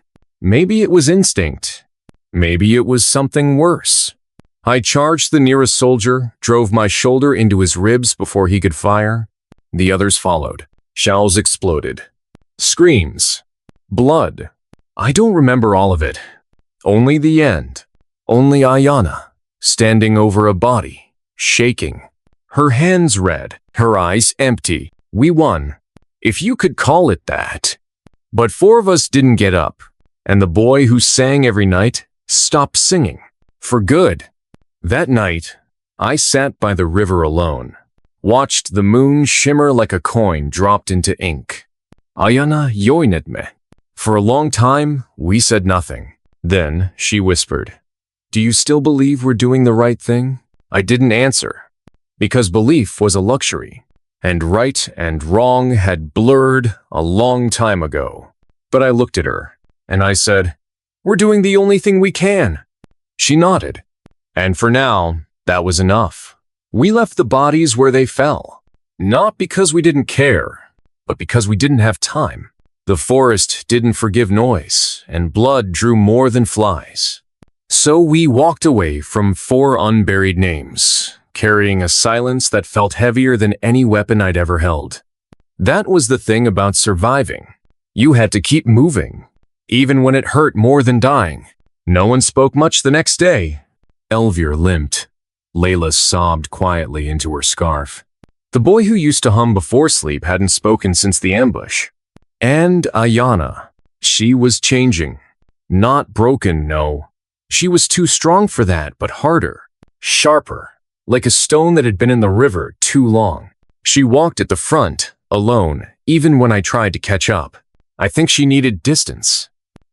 Maybe it was instinct. Maybe it was something worse. I charged the nearest soldier, drove my shoulder into his ribs before he could fire. The others followed. Shells exploded. Screams. Blood. I don't remember all of it. Only the end. Only Ayana, standing over a body, shaking. Her hands red, her eyes empty. We won, if you could call it that. But 4 of us didn't get up, and the boy who sang every night stopped singing. For good. That night, I sat by the river alone, watched the moon shimmer like a coin dropped into ink. Ayana yoinet me. For a long time, we said nothing. Then she whispered, "Do you still believe we're doing the right thing?" I didn't answer, because belief was a luxury, and right and wrong had blurred a long time ago. But I looked at her, and I said, "We're doing the only thing we can." She nodded, and for now, that was enough. We left the bodies where they fell, not because we didn't care, but because we didn't have time. The forest didn't forgive noise, and blood drew more than flies. So we walked away from 4 unburied names, carrying a silence that felt heavier than any weapon I'd ever held. That was the thing about surviving. You had to keep moving, even when it hurt more than dying. No one spoke much the next day. Elvir limped. Layla sobbed quietly into her scarf. The boy who used to hum before sleep hadn't spoken since the ambush. And Ayana. She was changing. Not broken, no. She was too strong for that, but harder. Sharper. Like a stone that had been in the river too long. She walked at the front, alone, even when I tried to catch up. I think she needed distance.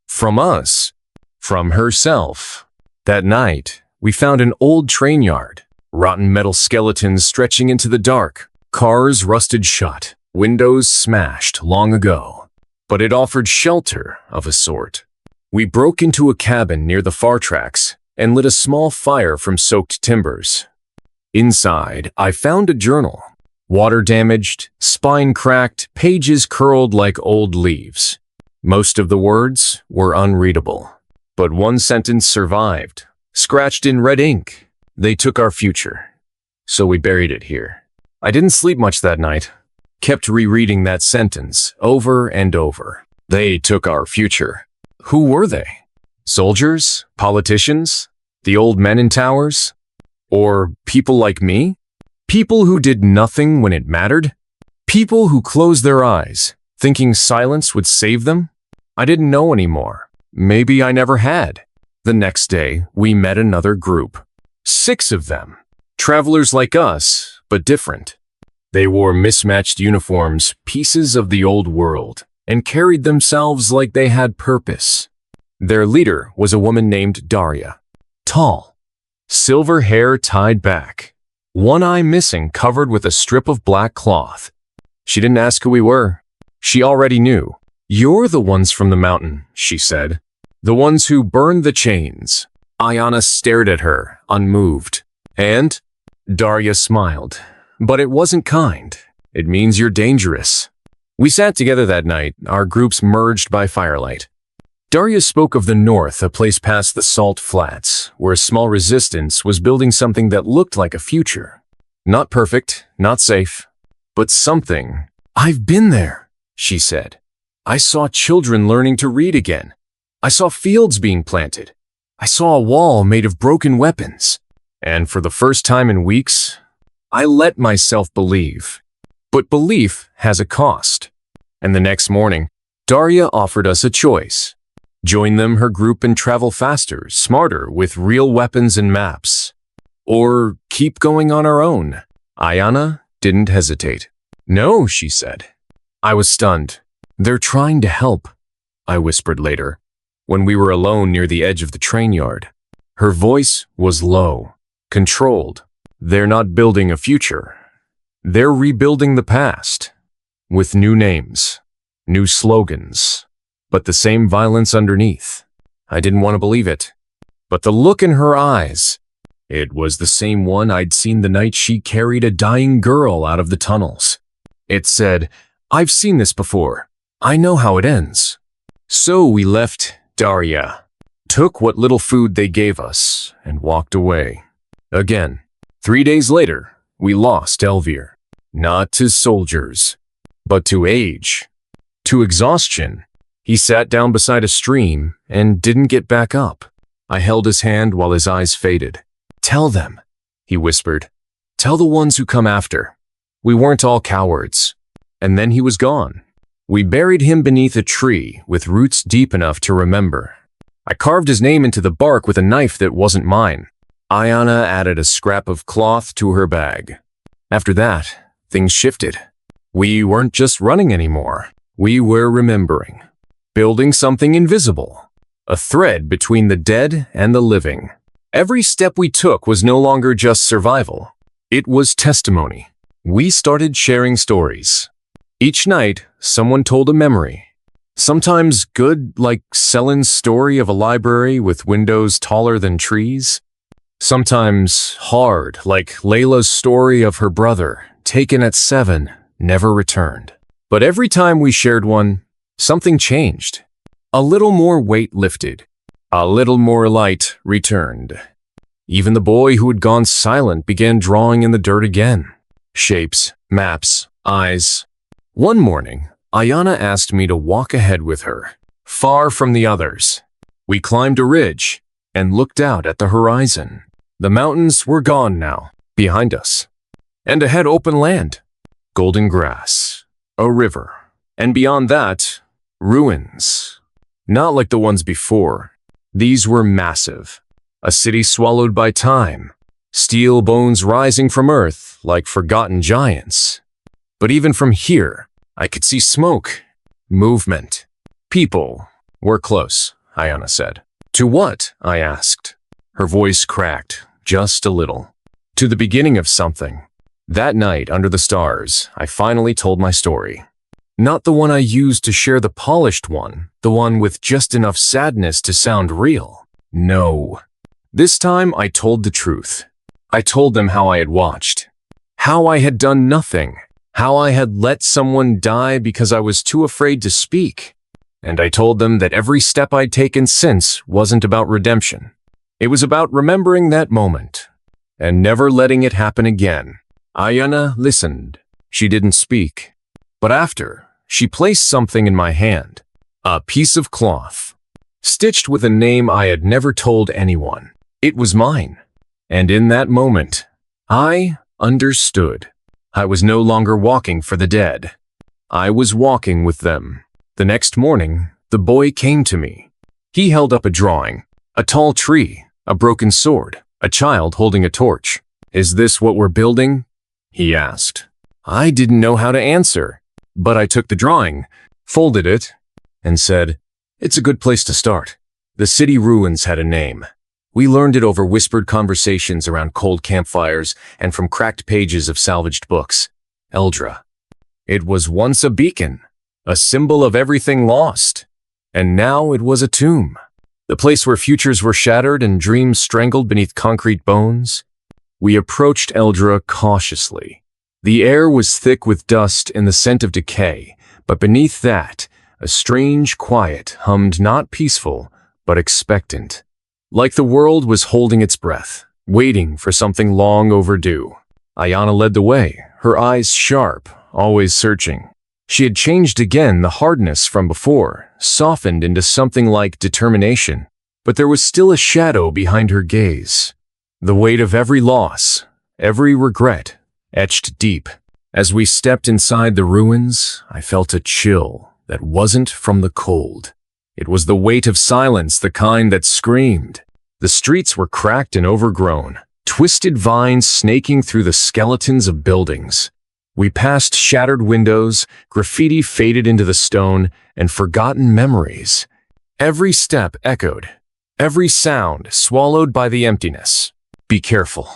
From us. From herself. That night, we found an old train yard. Rotten metal skeletons stretching into the dark. Cars rusted shut. Windows smashed long ago. But it offered shelter of a sort. We broke into a cabin near the far tracks and lit a small fire from soaked timbers. Inside, I found a journal. Water damaged, spine cracked, pages curled like old leaves. Most of the words were unreadable. But one sentence survived, scratched in red ink. They took our future. So we buried it here. I didn't sleep much that night. Kept rereading that sentence over and over. They took our future. Who were they? Soldiers? Politicians? The old men in towers? Or people like me? People who did nothing when it mattered? People who closed their eyes, thinking silence would save them? I didn't know anymore. Maybe I never had. The next day, we met another group. 6 of them. Travelers like us, but different. They wore mismatched uniforms, pieces of the old world, and carried themselves like they had purpose. Their leader was a woman named Daria. Tall. Silver hair tied back. One eye missing, covered with a strip of black cloth. She didn't ask who we were. She already knew. "You're the ones from the mountain," she said. "The ones who burned the chains." Ayana stared at her, unmoved. "And?" Daria smiled. "But it wasn't kind. It means you're dangerous." We sat together that night, our groups merged by firelight. Daria spoke of the north, a place past the salt flats, where a small resistance was building something that looked like a future. Not perfect, not safe, but something. "I've been there," she said. "I saw children learning to read again. I saw fields being planted. I saw a wall made of broken weapons. And for the first time in weeks, I let myself believe. But belief has a cost." And the next morning, Daria offered us a choice. Join them, her group, and travel faster, smarter, with real weapons and maps. Or keep going on our own. Ayana didn't hesitate. "No," she said. I was stunned. "They're trying to help," I whispered later, when we were alone near the edge of the train yard. Her voice was low, controlled. "They're not building a future. They're rebuilding the past. With new names, new slogans, but the same violence underneath." I didn't want to believe it. But the look in her eyes, it was the same one I'd seen the night she carried a dying girl out of the tunnels. It said, "I've seen this before. I know how it ends." So we left Daria, took what little food they gave us, and walked away. Again. 3 days later, we lost Elvir. Not to soldiers, but to age. To exhaustion. He sat down beside a stream and didn't get back up. I held his hand while his eyes faded. "Tell them," he whispered. "Tell the ones who come after. We weren't all cowards." And then he was gone. We buried him beneath a tree with roots deep enough to remember. I carved his name into the bark with a knife that wasn't mine. Ayana added a scrap of cloth to her bag. After that, things shifted. We weren't just running anymore. We were remembering. Building something invisible. A thread between the dead and the living. Every step we took was no longer just survival. It was testimony. We started sharing stories. Each night, someone told a memory. Sometimes good, like Selen's story of a library with windows taller than trees. Sometimes hard, like Layla's story of her brother, taken at 7, never returned. But every time we shared one, something changed. A little more weight lifted. A little more light returned. Even the boy who had gone silent began drawing in the dirt again. Shapes, maps, eyes. One morning, Ayana asked me to walk ahead with her, far from the others. We climbed a ridge and looked out at the horizon. The mountains were gone now, behind us. And ahead open land, golden grass, a river, and beyond that, ruins. Not like the ones before. These were massive. A city swallowed by time. Steel bones rising from earth like forgotten giants. But even from here, I could see smoke, movement. People were close, Ayana said. To what? I asked. Her voice cracked, just a little. To the beginning of something. That night, under the stars, I finally told my story. Not the one I used to share, the polished one, the one with just enough sadness to sound real. No. This time I told the truth. I told them how I had watched. How I had done nothing. How I had let someone die because I was too afraid to speak. And I told them that every step I'd taken since wasn't about redemption. It was about remembering that moment and never letting it happen again. Ayana listened. She didn't speak. But after, she placed something in my hand. A piece of cloth, stitched with a name I had never told anyone. It was mine. And in that moment, I understood. I was no longer walking for the dead. I was walking with them. The next morning, the boy came to me. He held up a drawing, a tall tree, a broken sword, a child holding a torch. Is this what we're building? He asked. I didn't know how to answer, but I took the drawing, folded it, and said, it's a good place to start. The city ruins had a name. We learned it over whispered conversations around cold campfires and from cracked pages of salvaged books. Eldra. It was once a beacon, a symbol of everything lost. And now it was a tomb. The place where futures were shattered and dreams strangled beneath concrete bones. We approached Eldra cautiously. The air was thick with dust and the scent of decay, but beneath that, a strange quiet hummed, not peaceful, but expectant. Like the world was holding its breath, waiting for something long overdue. Ayana led the way, her eyes sharp, always searching. She had changed again, the hardness from before, softened into something like determination, but there was still a shadow behind her gaze. The weight of every loss, every regret, etched deep. As we stepped inside the ruins, I felt a chill that wasn't from the cold. It was the weight of silence, the kind that screamed. The streets were cracked and overgrown, twisted vines snaking through the skeletons of buildings. We passed shattered windows, graffiti faded into the stone, and forgotten memories. Every step echoed, every sound swallowed by the emptiness. Be careful,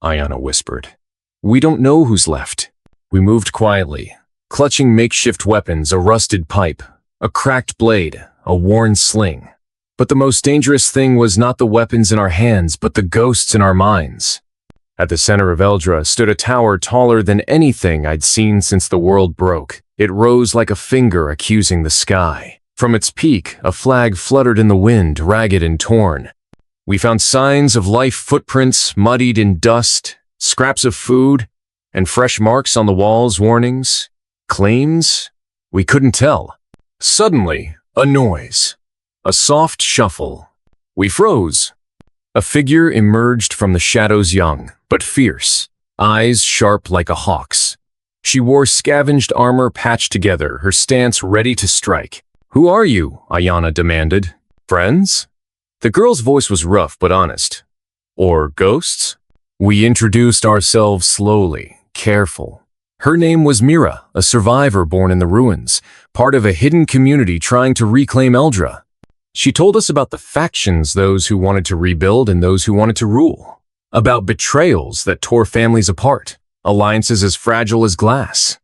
Ayana whispered. We don't know who's left. We moved quietly, clutching makeshift weapons, a rusted pipe, a cracked blade, a worn sling. But the most dangerous thing was not the weapons in our hands, but the ghosts in our minds. At the center of Eldra stood a tower taller than anything I'd seen since the world broke. It rose like a finger accusing the sky. From its peak, a flag fluttered in the wind, ragged and torn. We found signs of life, footprints muddied in dust, scraps of food, and fresh marks on the walls, warnings, claims. We couldn't tell. Suddenly, a noise. A soft shuffle. We froze. A figure emerged from the shadows, young, but fierce, eyes sharp like a hawk's. She wore scavenged armor patched together, her stance ready to strike. Who are you? Ayana demanded. Friends? The girl's voice was rough but honest. Or ghosts? We introduced ourselves slowly, careful. Her name was Mira, a survivor born in the ruins, part of a hidden community trying to reclaim Eldra. She told us about the factions, those who wanted to rebuild and those who wanted to rule. About betrayals that tore families apart, alliances as fragile as glass.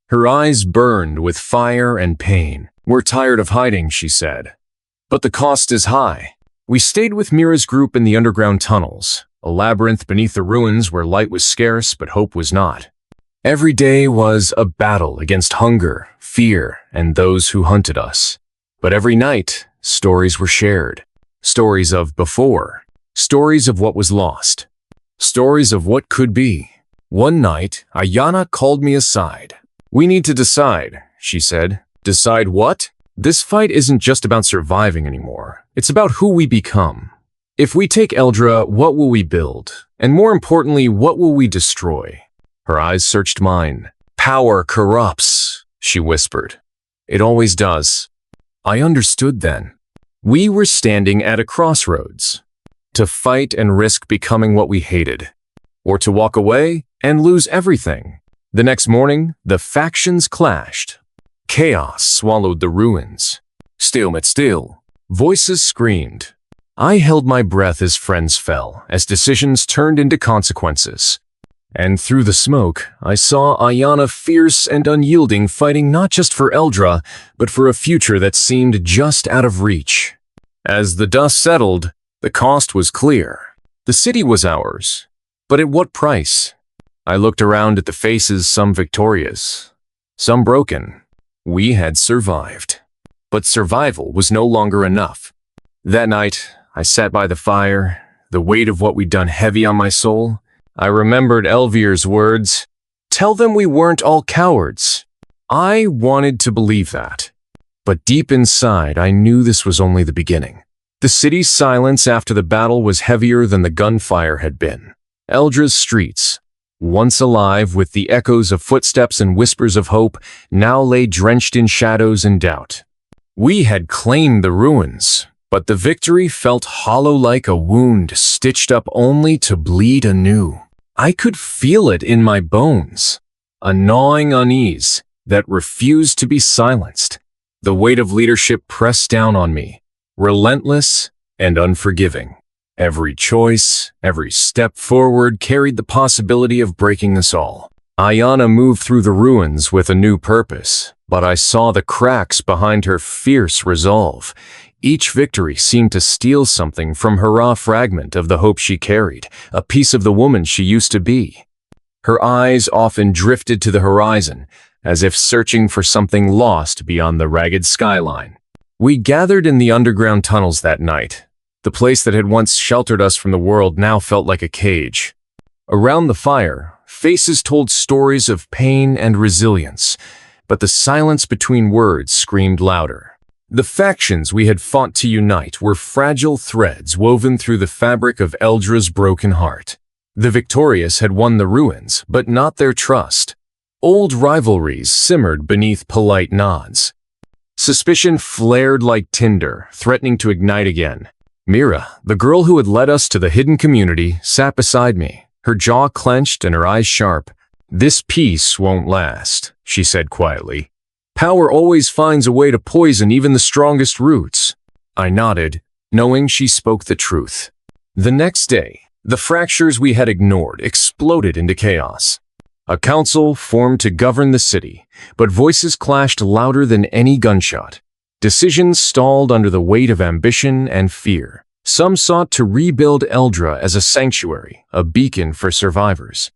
Her eyes burned with fire and pain. We're tired of hiding, she said. But the cost is high. We stayed with Mira's group in the underground tunnels, a labyrinth beneath the ruins where light was scarce but hope was not. Every day was a battle against hunger, fear, and those who hunted us. But every night, stories were shared. Stories of before. Stories of what was lost. Stories of what could be. One night, Ayana called me aside. We need to decide, she said. Decide what? This fight isn't just about surviving anymore. It's about who we become. If we take Eldra, what will we build? And more importantly, what will we destroy? Her eyes searched mine. Power corrupts, she whispered. It always does. I understood then. We were standing at a crossroads. To fight and risk becoming what we hated. Or to walk away and lose everything. The next morning, the factions clashed. Chaos swallowed the ruins. Still met still. Voices screamed. I held my breath as friends fell, as decisions turned into consequences. And through the smoke, I saw Ayana fierce and unyielding, fighting not just for Eldra, but for a future that seemed just out of reach. As the dust settled, the cost was clear. The city was ours. But at what price? I looked around at the faces, some victorious, some broken. We had survived. But survival was no longer enough. That night, I sat by the fire, the weight of what we'd done heavy on my soul. I remembered Elvir's words, "Tell them we weren't all cowards." I wanted to believe that. But deep inside, I knew this was only the beginning. The city's silence after the battle was heavier than the gunfire had been. Eldra's streets, once alive with the echoes of footsteps and whispers of hope, now lay drenched in shadows and doubt. We had claimed the ruins, but the victory felt hollow like a wound stitched up only to bleed anew. I could feel it in my bones, a gnawing unease that refused to be silenced. The weight of leadership pressed down on me, relentless and unforgiving. Every choice, every step forward carried the possibility of breaking us all. Ayana moved through the ruins with a new purpose, but I saw the cracks behind her fierce resolve. Each victory seemed to steal something from her raw fragment of the hope she carried, a piece of the woman she used to be. Her eyes often drifted to the horizon, as if searching for something lost beyond the ragged skyline. We gathered in the underground tunnels that night. The place that had once sheltered us from the world now felt like a cage. Around the fire, faces told stories of pain and resilience, but the silence between words screamed louder. The factions we had fought to unite were fragile threads woven through the fabric of Eldra's broken heart. The victorious had won the ruins, but not their trust. Old rivalries simmered beneath polite nods. Suspicion flared like tinder, threatening to ignite again. Mira, the girl who had led us to the hidden community, sat beside me, her jaw clenched and her eyes sharp. "This peace won't last," she said quietly. "Power always finds a way to poison even the strongest roots." I nodded, knowing she spoke the truth. The next day, the fractures we had ignored exploded into chaos. A council formed to govern the city, but voices clashed louder than any gunshot. Decisions stalled under the weight of ambition and fear. Some sought to rebuild Eldra as a sanctuary, a beacon for survivors.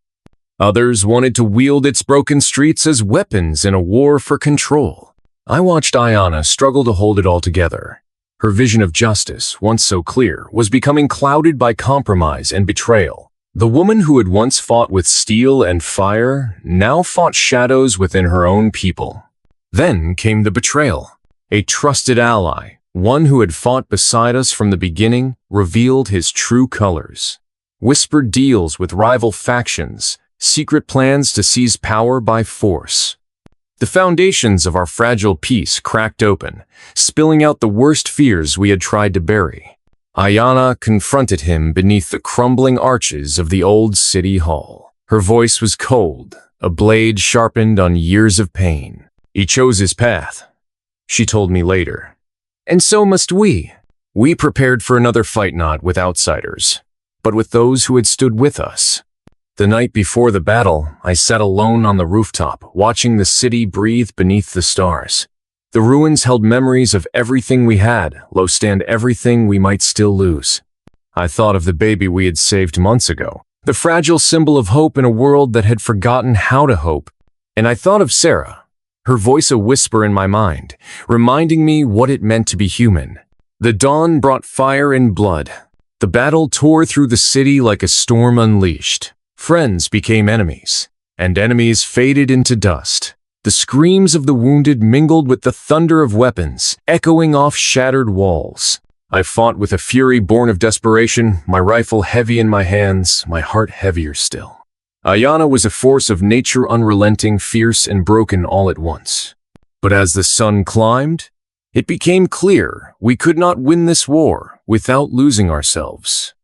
Others wanted to wield its broken streets as weapons in a war for control. I watched Ayana struggle to hold it all together. Her vision of justice, once so clear, was becoming clouded by compromise and betrayal. The woman who had once fought with steel and fire now fought shadows within her own people. Then came the betrayal. A trusted ally, one who had fought beside us from the beginning, revealed his true colors. Whispered deals with rival factions, secret plans to seize power by force. The foundations of our fragile peace cracked open, spilling out the worst fears we had tried to bury. Ayana confronted him beneath the crumbling arches of the old city hall. Her voice was cold, a blade sharpened on years of pain. "He chose his path," she told me later. "And so must we." We prepared for another fight, not with outsiders, but with those who had stood with us. The night before the battle, I sat alone on the rooftop, watching the city breathe beneath the stars. The ruins held memories of everything we had, low stand everything we might still lose. I thought of the baby we had saved months ago, the fragile symbol of hope in a world that had forgotten how to hope. And I thought of Sarah, her voice a whisper in my mind, reminding me what it meant to be human. The dawn brought fire and blood. The battle tore through the city like a storm unleashed. Friends became enemies, and enemies faded into dust. The screams of the wounded mingled with the thunder of weapons, echoing off shattered walls. I fought with a fury born of desperation, my rifle heavy in my hands, my heart heavier still. Ayana was a force of nature, unrelenting, fierce, and broken all at once. But as the sun climbed, it became clear we could not win this war without losing ourselves.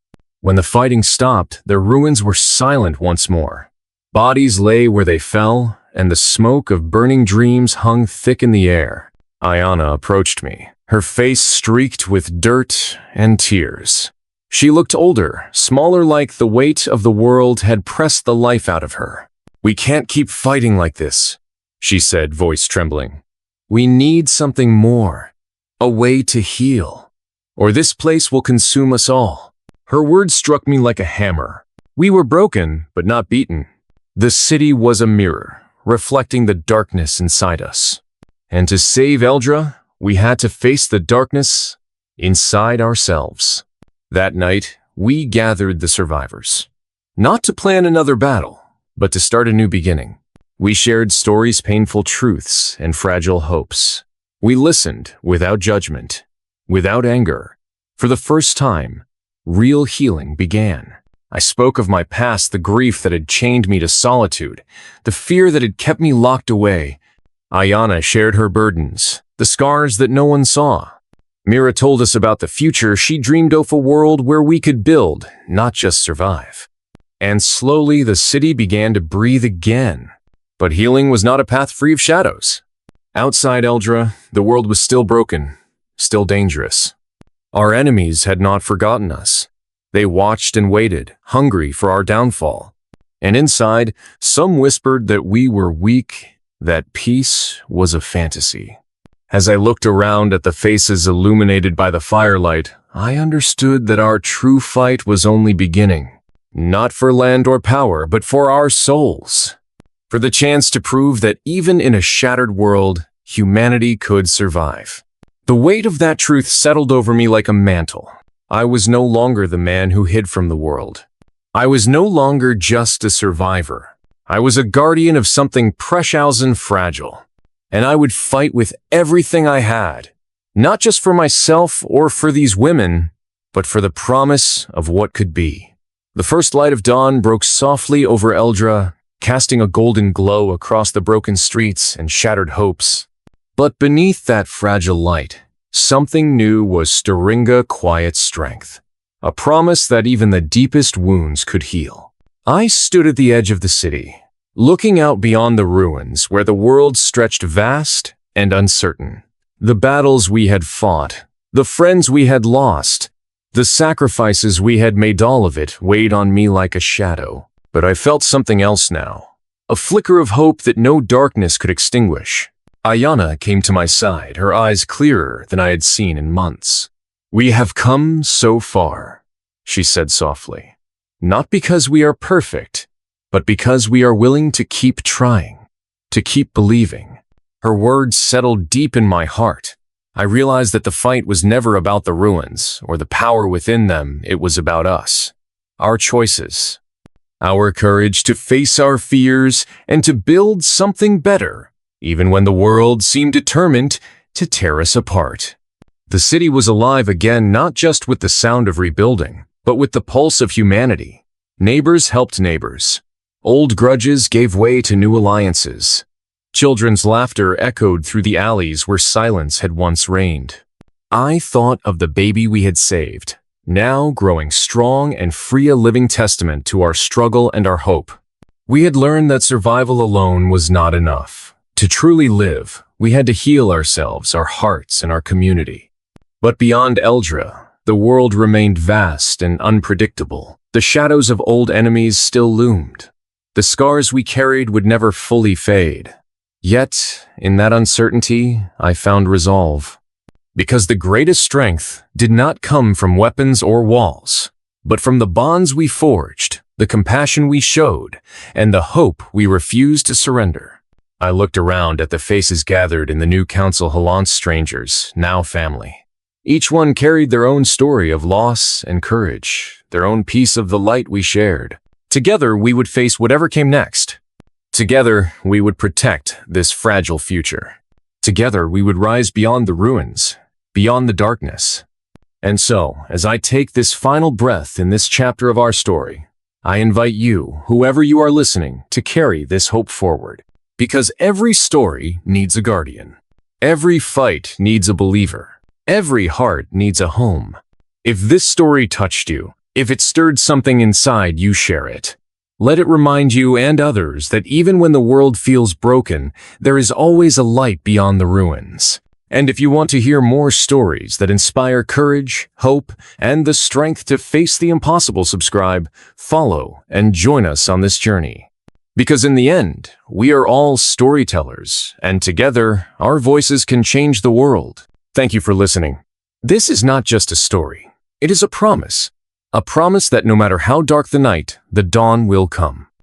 When the fighting stopped, the ruins were silent once more. Bodies lay where they fell, and the smoke of burning dreams hung thick in the air. Ayana approached me, her face streaked with dirt and tears. She looked older, smaller, like the weight of the world had pressed the life out of her. "We can't keep fighting like this," she said, voice trembling. "We need something more, a way to heal, or this place will consume us all." Her words struck me like a hammer. We were broken, but not beaten. The city was a mirror, reflecting the darkness inside us. And to save Eldra, we had to face the darkness inside ourselves. That night, we gathered the survivors. Not to plan another battle, but to start a new beginning. We shared stories, painful truths, and fragile hopes. We listened without judgment, without anger. For the first time, real healing began. I spoke of my past, the grief that had chained me to solitude, the fear that had kept me locked away. Ayana shared her burdens, the scars that no one saw. Mira told us about the future she dreamed of, a world where we could build, not just survive. And slowly the city began to breathe again. But healing was not a path free of shadows. Outside Eldra, the world was still broken, still dangerous. Our enemies had not forgotten us. They watched and waited, hungry for our downfall. And inside, some whispered that we were weak, that peace was a fantasy. As I looked around at the faces illuminated by the firelight, I understood that our true fight was only beginning. Not for land or power, but for our souls. For the chance to prove that even in a shattered world, humanity could survive. The weight of that truth settled over me like a mantle. I was no longer the man who hid from the world. I was no longer just a survivor. I was a guardian of something precious and fragile. And I would fight with everything I had, not just for myself or for these women, but for the promise of what could be. The first light of dawn broke softly over Eldra, casting a golden glow across the broken streets and shattered hopes. But beneath that fragile light, something new was stirring, a quiet strength, a promise that even the deepest wounds could heal. I stood at the edge of the city, looking out beyond the ruins where the world stretched vast and uncertain. The battles we had fought, the friends we had lost, the sacrifices we had made, all of it weighed on me like a shadow. But I felt something else now, a flicker of hope that no darkness could extinguish. Ayana came to my side, her eyes clearer than I had seen in months. "We have come so far," she said softly. "Not because we are perfect, but because we are willing to keep trying, to keep believing." Her words settled deep in my heart. I realized that the fight was never about the ruins or the power within them. It was about us, our choices, our courage to face our fears and to build something better, even when the world seemed determined to tear us apart. The city was alive again, not just with the sound of rebuilding, but with the pulse of humanity. Neighbors helped neighbors. Old grudges gave way to new alliances. Children's laughter echoed through the alleys where silence had once reigned. I thought of the baby we had saved, now growing strong and free, a living testament to our struggle and our hope. We had learned that survival alone was not enough. To truly live, we had to heal ourselves, our hearts, and our community. But beyond Eldra, the world remained vast and unpredictable. The shadows of old enemies still loomed. The scars we carried would never fully fade. Yet, in that uncertainty, I found resolve. Because the greatest strength did not come from weapons or walls, but from the bonds we forged, the compassion we showed, and the hope we refused to surrender. I looked around at the faces gathered in the new council hall, once strangers, now family. Each one carried their own story of loss and courage, their own piece of the light we shared. Together, we would face whatever came next. Together, we would protect this fragile future. Together, we would rise beyond the ruins, beyond the darkness. And so, as I take this final breath in this chapter of our story, I invite you, whoever you are listening, to carry this hope forward. Because every story needs a guardian. Every fight needs a believer. Every heart needs a home. If this story touched you, if it stirred something inside you, share it. Let it remind you and others that even when the world feels broken, there is always a light beyond the ruins. And if you want to hear more stories that inspire courage, hope, and the strength to face the impossible, subscribe, follow, and join us on this journey. Because in the end, we are all storytellers, and together, our voices can change the world. Thank you for listening. This is not just a story. It is a promise. A promise that no matter how dark the night, the dawn will come.